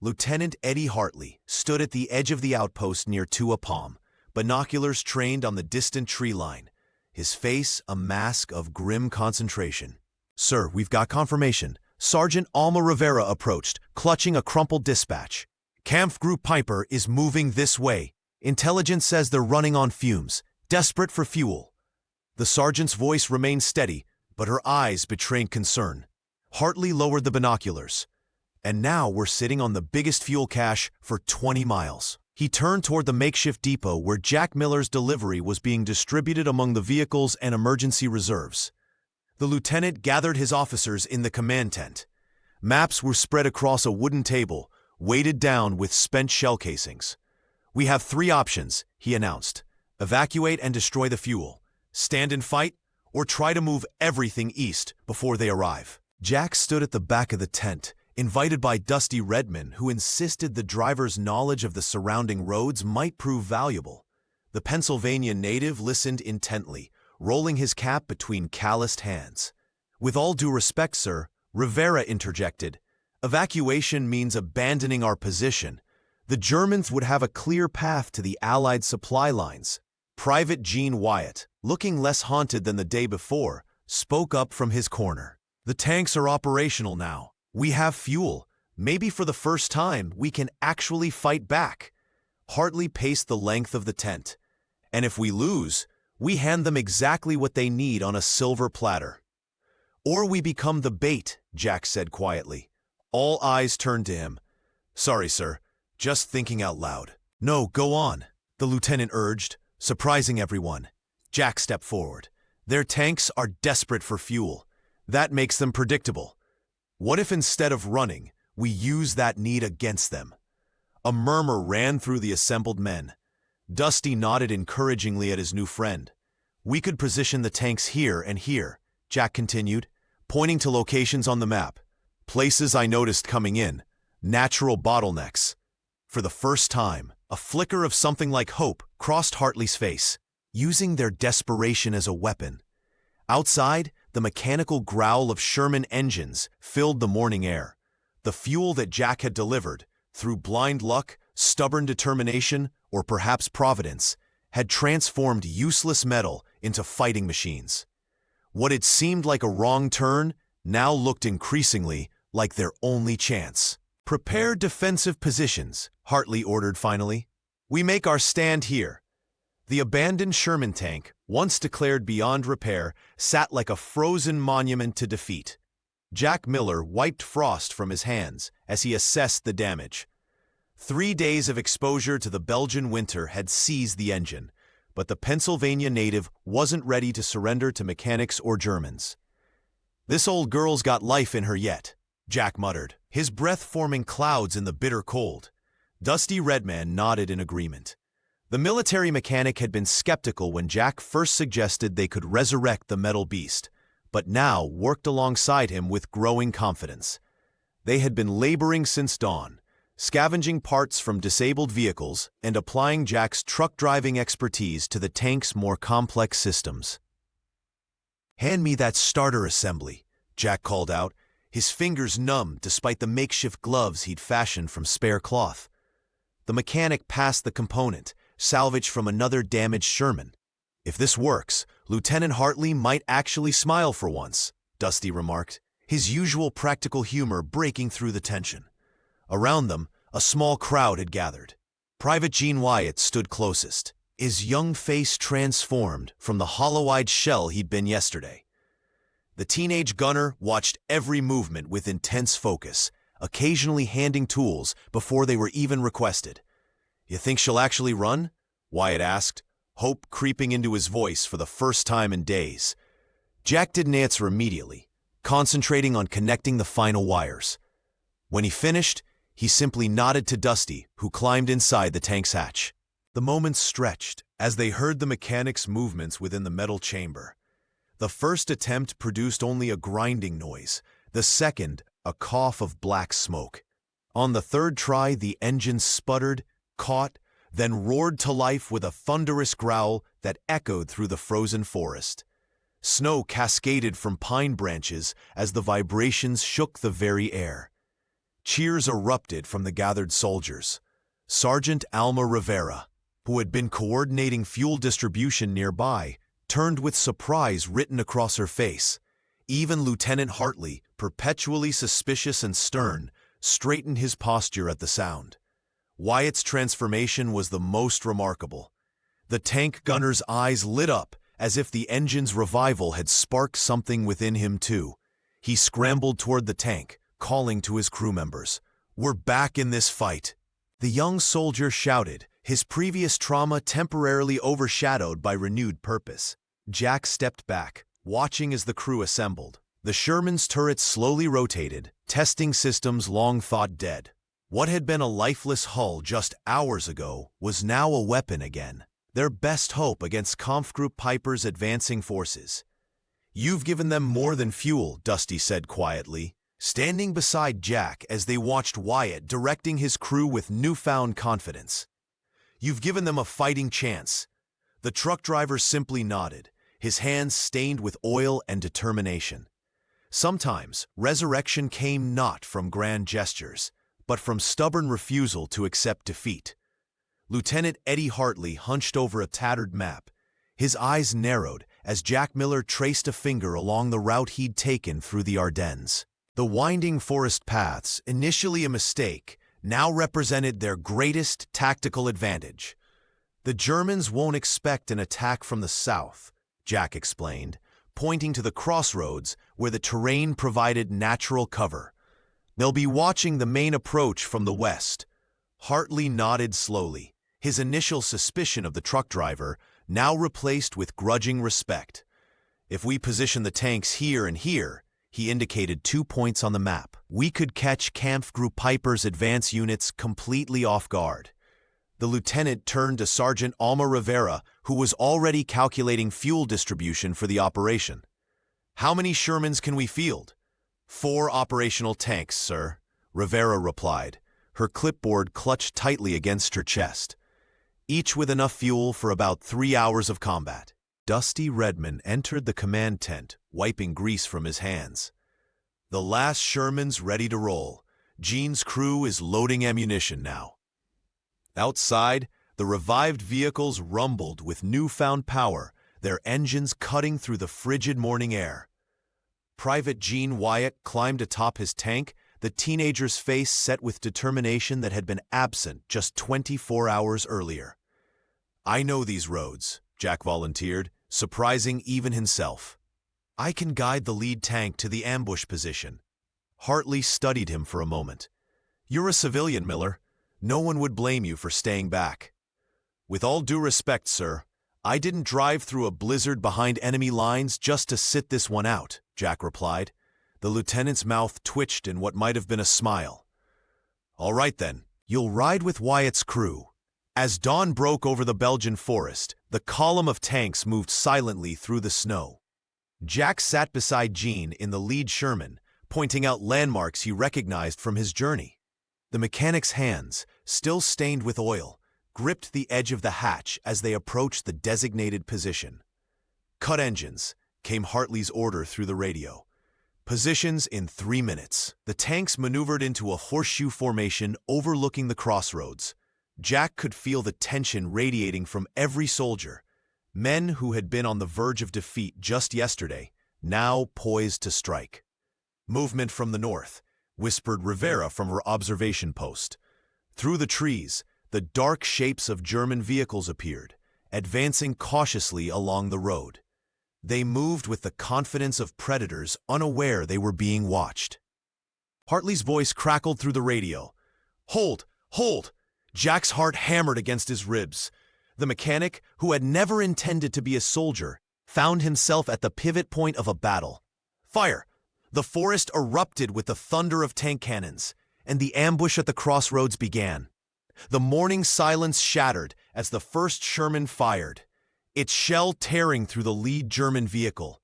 Lieutenant Eddie Hartley stood at the edge of the outpost near Tuapam, binoculars trained on the distant tree line, his face a mask of grim concentration. "Sir, we've got confirmation." Sergeant Alma Rivera approached, clutching a crumpled dispatch. "Kampfgruppe Piper is moving this way. Intelligence says they're running on fumes, desperate for fuel." The sergeant's voice remained steady, but her eyes betrayed concern. Hartley lowered the binoculars. "And now we're sitting on the biggest fuel cache for 20 miles. He turned toward the makeshift depot where Jack Miller's delivery was being distributed among the vehicles and emergency reserves. The lieutenant gathered his officers in the command tent. Maps were spread across a wooden table, weighted down with spent shell casings. "We have 3 options," he announced. "Evacuate and destroy the fuel, stand and fight, or try to move everything east before they arrive." Jack stood at the back of the tent, invited by Dusty Redmond, who insisted the driver's knowledge of the surrounding roads might prove valuable. The Pennsylvania native listened intently, rolling his cap between calloused hands. "With all due respect, sir," Rivera interjected, "evacuation means abandoning our position. The Germans would have a clear path to the Allied supply lines." Private Gene Wyatt, looking less haunted than the day before, spoke up from his corner. "The tanks are operational now. We have fuel. Maybe for the first time, we can actually fight back." Hartley paced the length of the tent. "And if we lose, we hand them exactly what they need on a silver platter." "Or we become the bait," Jack said quietly. All eyes turned to him. "Sorry, sir. Just thinking out loud." "No, go on," the lieutenant urged, surprising everyone. Jack stepped forward. "Their tanks are desperate for fuel. That makes them predictable. What if instead of running, we use that need against them?" A murmur ran through the assembled men. Dusty nodded encouragingly at his new friend. "We could position the tanks here and here," Jack continued, pointing to locations on the map. Places I noticed coming in, natural bottlenecks. For the first time, a flicker of something like hope crossed Hartley's face, using their desperation as a weapon. Outside, the mechanical growl of Sherman engines filled the morning air. The fuel that Jack had delivered, through blind luck, stubborn determination, or perhaps providence, had transformed useless metal into fighting machines. What had seemed like a wrong turn now looked increasingly like their only chance. "Prepare defensive positions," Hartley ordered finally. "We make our stand here." The abandoned Sherman tank, once declared beyond repair, sat like a frozen monument to defeat. Jack Miller wiped frost from his hands as he assessed the damage. 3 days of exposure to the Belgian winter had seized the engine, but the Pennsylvania native wasn't ready to surrender to mechanics or Germans. "This old girl's got life in her yet," Jack muttered, his breath forming clouds in the bitter cold. Dusty Redman nodded in agreement. The military mechanic had been skeptical when Jack first suggested they could resurrect the metal beast, but now worked alongside him with growing confidence. They had been laboring since dawn, scavenging parts from disabled vehicles and applying Jack's truck-driving expertise to the tank's more complex systems. "Hand me that starter assembly," Jack called out, his fingers numb despite the makeshift gloves he'd fashioned from spare cloth. The mechanic passed the component, salvaged from another damaged Sherman. "If this works, Lieutenant Hartley might actually smile for once," Dusty remarked, his usual practical humor breaking through the tension. Around them, a small crowd had gathered. Private Gene Wyatt stood closest, his young face transformed from the hollow-eyed shell he'd been yesterday. The teenage gunner watched every movement with intense focus, occasionally handing tools before they were even requested. "You think she'll actually run?" Wyatt asked, hope creeping into his voice for the first time in days. Jack didn't answer immediately, concentrating on connecting the final wires. When he finished, he simply nodded to Dusty, who climbed inside the tank's hatch. The moments stretched as they heard the mechanic's movements within the metal chamber. The first attempt produced only a grinding noise, the second a cough of black smoke. On the third try, the engine sputtered, caught, then roared to life with a thunderous growl that echoed through the frozen forest. Snow cascaded from pine branches as the vibrations shook the very air. Cheers erupted from the gathered soldiers. Sergeant Alma Rivera, who had been coordinating fuel distribution nearby, turned with surprise written across her face. Even Lieutenant Hartley, perpetually suspicious and stern, straightened his posture at the sound. Wyatt's transformation was the most remarkable. The tank gunner's eyes lit up as if the engine's revival had sparked something within him too. He scrambled toward the tank, calling to his crew members. "We're back in this fight." The young soldier shouted, his previous trauma temporarily overshadowed by renewed purpose. Jack stepped back, watching as the crew assembled. The Sherman's turrets slowly rotated, testing systems long thought dead. What had been a lifeless hull just hours ago was now a weapon again, their best hope against Kampfgruppe Piper's advancing forces. "You've given them more than fuel," Dusty said quietly, standing beside Jack as they watched Wyatt directing his crew with newfound confidence. "You've given them a fighting chance." The truck driver simply nodded, his hands stained with oil and determination. Sometimes, resurrection came not from grand gestures, but from stubborn refusal to accept defeat. Lieutenant Eddie Hartley hunched over a tattered map. His eyes narrowed as Jack Miller traced a finger along the route he'd taken through the Ardennes. The winding forest paths, initially a mistake, now represented their greatest tactical advantage. "The Germans won't expect an attack from the south," Jack explained, pointing to the crossroads where the terrain provided natural cover. "They'll be watching the main approach from the west." Hartley nodded slowly, his initial suspicion of the truck driver now replaced with grudging respect. "If we position the tanks here and here," he indicated 2 points on the map, "we could catch Kampfgruppe Piper's advance units completely off guard." The lieutenant turned to Sergeant Alma Rivera, who was already calculating fuel distribution for the operation. "How many Shermans can we field?" 4 operational tanks, sir, Rivera replied, her clipboard clutched tightly against her chest, each with enough fuel for about 3 hours of combat. Dusty Redman entered the command tent, wiping grease from his hands. The last Sherman's ready to roll. Gene's crew is loading ammunition now. Outside, the revived vehicles rumbled with newfound power, their engines cutting through the frigid morning air. Private Gene Wyatt climbed atop his tank, the teenager's face set with determination that had been absent just 24 hours earlier. "I know these roads," Jack volunteered, surprising even himself. "I can guide the lead tank to the ambush position." Hartley studied him for a moment. "You're a civilian, Miller. No one would blame you for staying back." "With all due respect, sir, I didn't drive through a blizzard behind enemy lines just to sit this one out," Jack replied. The lieutenant's mouth twitched in what might have been a smile. "All right then, you'll ride with Wyatt's crew." As dawn broke over the Belgian forest, the column of tanks moved silently through the snow. Jack sat beside Gene in the lead Sherman, pointing out landmarks he recognized from his journey. The mechanic's hands, still stained with oil, gripped the edge of the hatch as they approached the designated position. "Cut engines," came Hartley's order through the radio. "Positions in 3 minutes." The tanks maneuvered into a horseshoe formation overlooking the crossroads. Jack could feel the tension radiating from every soldier. Men who had been on the verge of defeat just yesterday, now poised to strike. "Movement from the north," whispered Rivera from her observation post. Through the trees, the dark shapes of German vehicles appeared, advancing cautiously along the road. They moved with the confidence of predators unaware they were being watched. Hartley's voice crackled through the radio. "Hold! Hold!" Jack's heart hammered against his ribs. The mechanic, who had never intended to be a soldier, found himself at the pivot point of a battle. "Fire!" The forest erupted with the thunder of tank cannons, and the ambush at the crossroads began. The morning silence shattered as the first Sherman fired, its shell tearing through the lead German vehicle.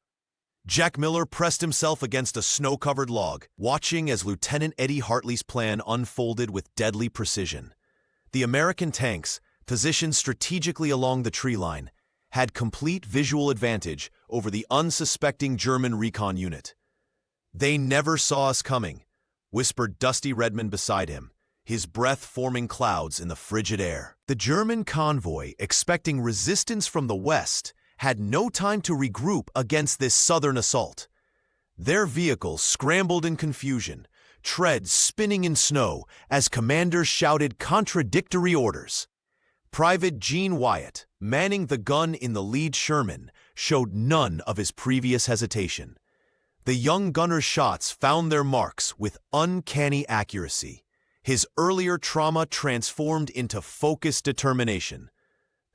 Jack Miller pressed himself against a snow-covered log, watching as Lieutenant Eddie Hartley's plan unfolded with deadly precision. The American tanks, positioned strategically along the tree line, had complete visual advantage over the unsuspecting German recon unit. "They never saw us coming," whispered Dusty Redman beside him, his breath forming clouds in the frigid air. The German convoy, expecting resistance from the west, had no time to regroup against this southern assault. Their vehicles scrambled in confusion, treads spinning in snow as commanders shouted contradictory orders. Private Gene Wyatt, manning the gun in the lead Sherman, showed none of his previous hesitation. The young gunner's shots found their marks with uncanny accuracy, his earlier trauma transformed into focused determination.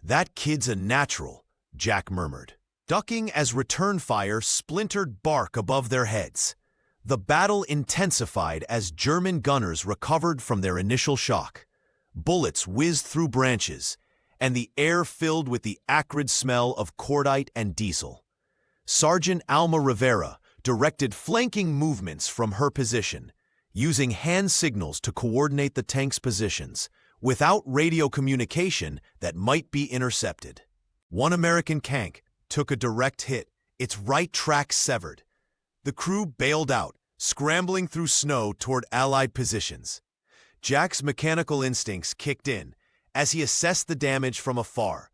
"That kid's a natural," Jack murmured, ducking as return fire splintered bark above their heads. The battle intensified as German gunners recovered from their initial shock. Bullets whizzed through branches, and the air filled with the acrid smell of cordite and diesel. Sergeant Alma Rivera directed flanking movements from her position, using hand signals to coordinate the tank's positions, without radio communication that might be intercepted. One American tank took a direct hit, its right track severed. The crew bailed out, scrambling through snow toward Allied positions. Jack's mechanical instincts kicked in as he assessed the damage from afar,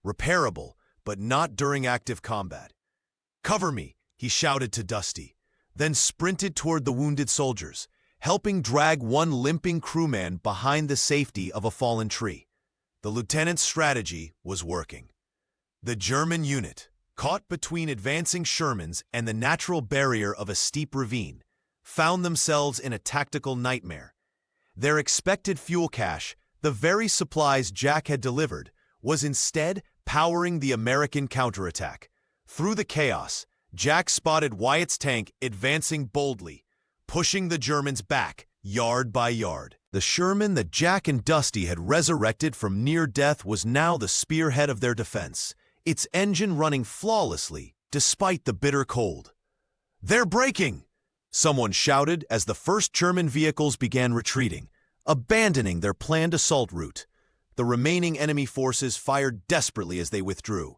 repairable, but not during active combat. "Cover me," he shouted to Dusty, then sprinted toward the wounded soldiers, helping drag one limping crewman behind the safety of a fallen tree. The lieutenant's strategy was working. The German unit, caught between advancing Shermans and the natural barrier of a steep ravine, found themselves in a tactical nightmare. Their expected fuel cache, the very supplies Jack had delivered, was instead powering the American counterattack. Through the chaos, Jack spotted Wyatt's tank advancing boldly, pushing the Germans back yard by yard. The Sherman that Jack and Dusty had resurrected from near death was now the spearhead of their defense, its engine running flawlessly despite the bitter cold. "They're breaking!" Someone shouted as the first German vehicles began retreating, abandoning their planned assault route. The remaining enemy forces fired desperately as they withdrew,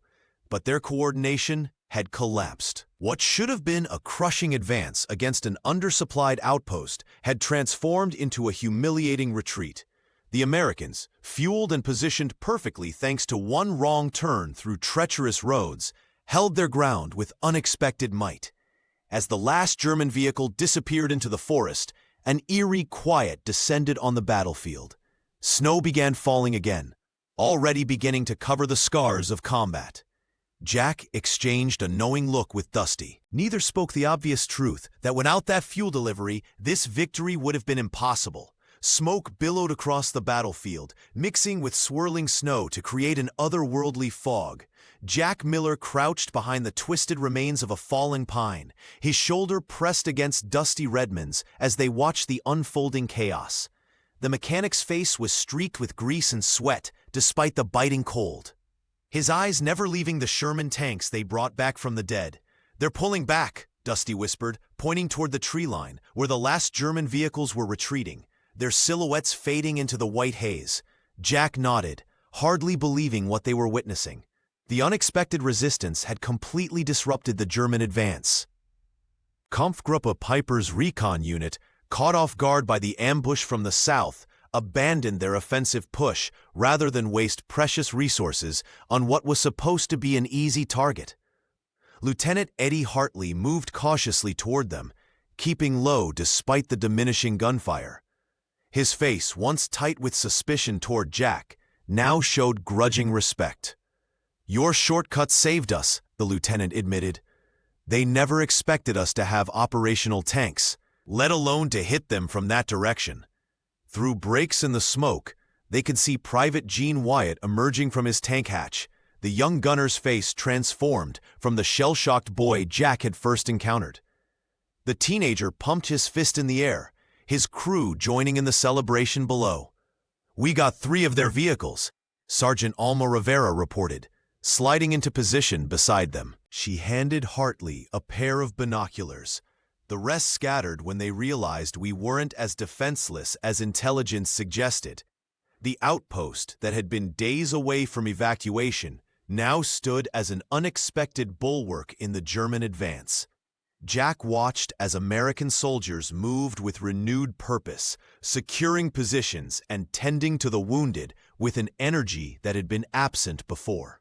but their coordination had collapsed. What should have been a crushing advance against an undersupplied outpost had transformed into a humiliating retreat. The Americans, fueled and positioned perfectly thanks to one wrong turn through treacherous roads, held their ground with unexpected might. As the last German vehicle disappeared into the forest, an eerie quiet descended on the battlefield. Snow began falling again, already beginning to cover the scars of combat. Jack exchanged a knowing look with Dusty. Neither spoke the obvious truth that without that fuel delivery, this victory would have been impossible. Smoke billowed across the battlefield, mixing with swirling snow to create an otherworldly fog. Jack Miller crouched behind the twisted remains of a fallen pine, his shoulder pressed against Dusty Redmond's as they watched the unfolding chaos. The mechanic's face was streaked with grease and sweat, despite the biting cold. His eyes never leaving the Sherman tanks they brought back from the dead. "They're pulling back," Dusty whispered, pointing toward the tree line, where the last German vehicles were retreating, their silhouettes fading into the white haze. Jack nodded, hardly believing what they were witnessing. The unexpected resistance had completely disrupted the German advance. Kampfgruppe Piper's recon unit, caught off guard by the ambush from the south, abandoned their offensive push rather than waste precious resources on what was supposed to be an easy target. Lieutenant Eddie Hartley moved cautiously toward them, keeping low despite the diminishing gunfire. His face, once tight with suspicion toward Jack, now showed grudging respect. "Your shortcut saved us," the lieutenant admitted. "They never expected us to have operational tanks, let alone to hit them from that direction." Through breaks in the smoke, they could see Private Gene Wyatt emerging from his tank hatch, the young gunner's face transformed from the shell-shocked boy Jack had first encountered. The teenager pumped his fist in the air, his crew joining in the celebration below. "We got 3 of their vehicles," Sergeant Alma Rivera reported, sliding into position beside them. She handed Hartley a pair of binoculars. The rest scattered when they realized we weren't as defenseless as intelligence suggested. The outpost that had been days away from evacuation now stood as an unexpected bulwark in the German advance. Jack watched as American soldiers moved with renewed purpose, securing positions and tending to the wounded with an energy that had been absent before.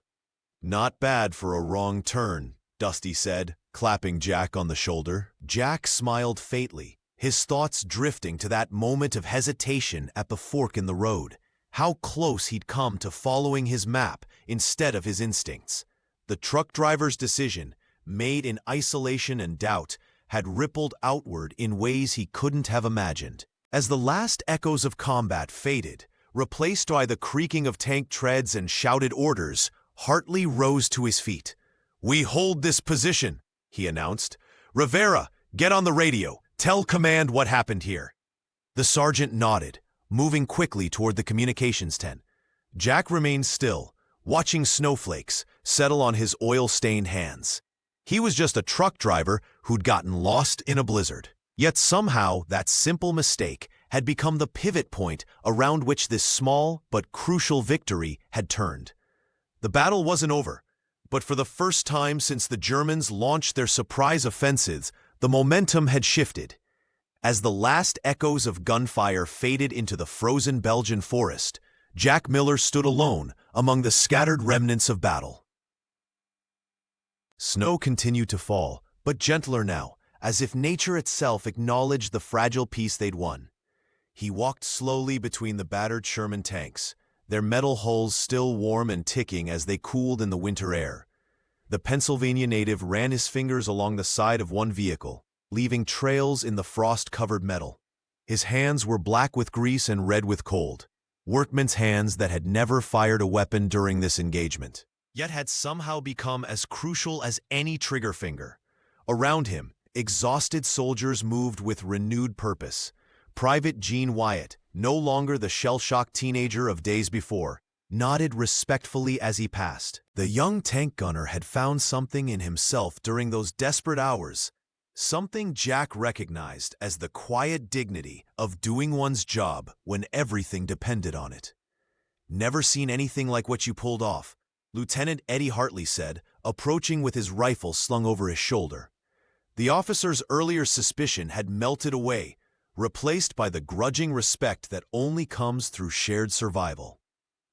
"Not bad for a wrong turn," Dusty said, clapping Jack on the shoulder. Jack smiled faintly, his thoughts drifting to that moment of hesitation at the fork in the road. How close he'd come to following his map instead of his instincts. The truck driver's decision, made in isolation and doubt, had rippled outward in ways he couldn't have imagined. As the last echoes of combat faded, replaced by the creaking of tank treads and shouted orders, Hartley rose to his feet. "We hold this position," he announced. "Rivera, get on the radio. Tell command what happened here." The sergeant nodded, moving quickly toward the communications tent. Jack remained still, watching snowflakes settle on his oil-stained hands. He was just a truck driver who'd gotten lost in a blizzard. Yet somehow that simple mistake had become the pivot point around which this small but crucial victory had turned. The battle wasn't over, but for the first time since the Germans launched their surprise offensives, the momentum had shifted. As the last echoes of gunfire faded into the frozen Belgian forest, Jack Miller stood alone among the scattered remnants of battle. Snow continued to fall, but gentler now, as if nature itself acknowledged the fragile peace they'd won. He walked slowly between the battered Sherman tanks, their metal hulls still warm and ticking as they cooled in the winter air. The Pennsylvania native ran his fingers along the side of one vehicle, leaving trails in the frost-covered metal. His hands were black with grease and red with cold, workmen's hands that had never fired a weapon during this engagement, yet had somehow become as crucial as any trigger finger. Around him, exhausted soldiers moved with renewed purpose. Private Gene Wyatt, no longer the shell-shocked teenager of days before, nodded respectfully as he passed. The young tank gunner had found something in himself during those desperate hours, something Jack recognized as the quiet dignity of doing one's job when everything depended on it. "Never seen anything like what you pulled off," Lieutenant Eddie Hartley said, approaching with his rifle slung over his shoulder. The officer's earlier suspicion had melted away, replaced by the grudging respect that only comes through shared survival.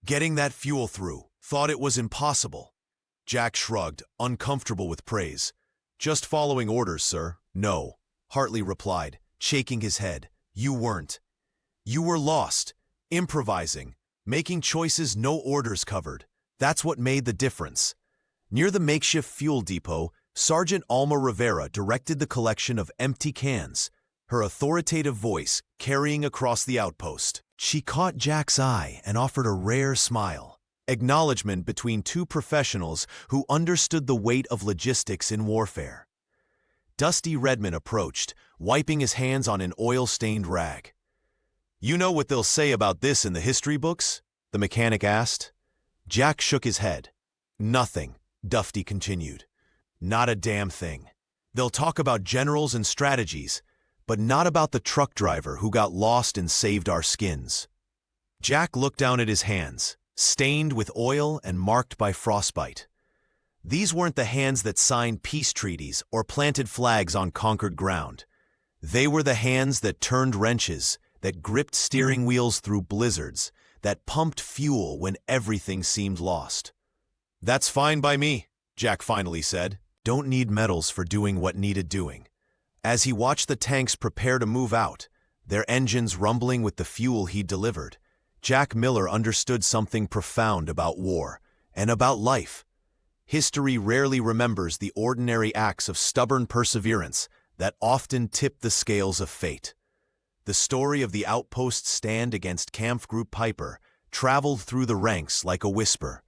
"Getting that fuel through, thought it was impossible." Jack shrugged, uncomfortable with praise. "Just following orders, sir." "No," Hartley replied, shaking his head. "You weren't. You were lost, improvising, making choices no orders covered. That's what made the difference." Near the makeshift fuel depot, Sergeant Alma Rivera directed the collection of empty cans, her authoritative voice carrying across the outpost. She caught Jack's eye and offered a rare smile, acknowledgement between two professionals who understood the weight of logistics in warfare. Dusty Redman approached, wiping his hands on an oil-stained rag. "You know what they'll say about this in the history books?" the mechanic asked. Jack shook his head. "Nothing," Dusty continued. "Not a damn thing. They'll talk about generals and strategies, but not about the truck driver who got lost and saved our skins." Jack looked down at his hands, stained with oil and marked by frostbite. These weren't the hands that signed peace treaties or planted flags on conquered ground. They were the hands that turned wrenches, that gripped steering wheels through blizzards, that pumped fuel when everything seemed lost. "That's fine by me," Jack finally said. "Don't need medals for doing what needed doing." As he watched the tanks prepare to move out, their engines rumbling with the fuel he delivered, Jack Miller understood something profound about war and about life. History rarely remembers the ordinary acts of stubborn perseverance that often tip the scales of fate. The story of the outpost's stand against Kampfgruppe Piper traveled through the ranks like a whisper.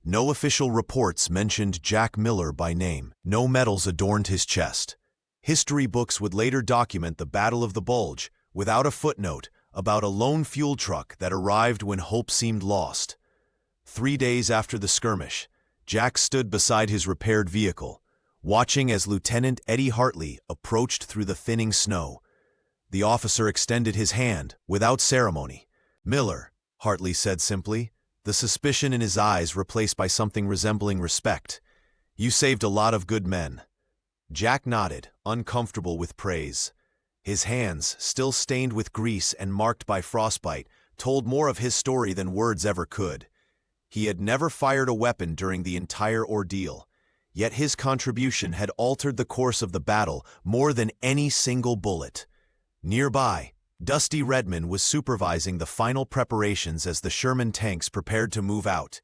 No official reports mentioned Jack Miller by name. No medals adorned his chest. History books would later document the Battle of the Bulge without a footnote about a lone fuel truck that arrived when hope seemed lost. 3 days after the skirmish, Jack stood beside his repaired vehicle, watching as Lieutenant Eddie Hartley approached through the thinning snow. The officer extended his hand without ceremony. "Miller," Hartley said simply, the suspicion in his eyes replaced by something resembling respect. "You saved a lot of good men." Jack nodded, uncomfortable with praise. His hands, still stained with grease and marked by frostbite, told more of his story than words ever could. He had never fired a weapon during the entire ordeal, yet his contribution had altered the course of the battle more than any single bullet. Nearby, Dusty Redman was supervising the final preparations as the Sherman tanks prepared to move out.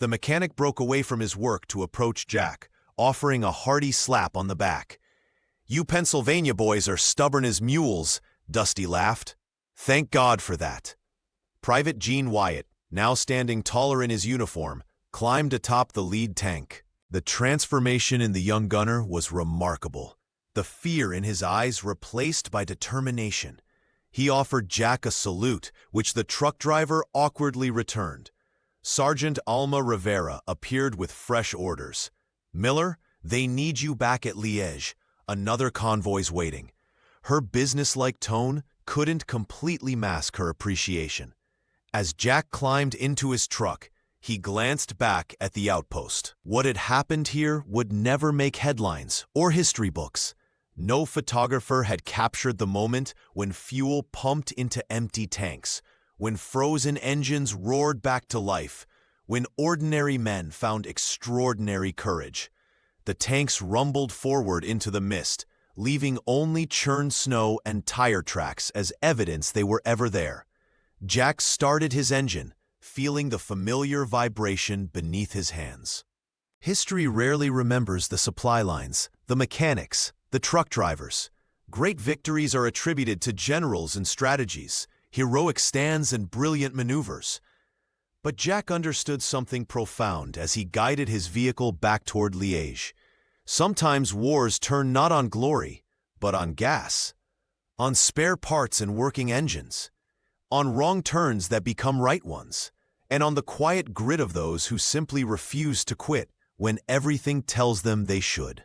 The mechanic broke away from his work to approach Jack, offering a hearty slap on the back. "You Pennsylvania boys are stubborn as mules," Dusty laughed. "Thank God for that." Private Gene Wyatt, now standing taller in his uniform, climbed atop the lead tank. The transformation in the young gunner was remarkable. The fear in his eyes replaced by determination. He offered Jack a salute, which the truck driver awkwardly returned. Sergeant Alma Rivera appeared with fresh orders. "Miller, they need you back at Liège. Another convoy's waiting." Her businesslike tone couldn't completely mask her appreciation. As Jack climbed into his truck, he glanced back at the outpost. What had happened here would never make headlines or history books. No photographer had captured the moment when fuel pumped into empty tanks, when frozen engines roared back to life, when ordinary men found extraordinary courage. The tanks rumbled forward into the mist, leaving only churned snow and tire tracks as evidence they were ever there. Jack started his engine, feeling the familiar vibration beneath his hands. History rarely remembers the supply lines, the mechanics, the truck drivers. Great victories are attributed to generals and strategies, heroic stands and brilliant maneuvers. But Jack understood something profound as he guided his vehicle back toward Liège. Sometimes wars turn not on glory, but on gas, on spare parts and working engines, on wrong turns that become right ones, and on the quiet grit of those who simply refuse to quit when everything tells them they should.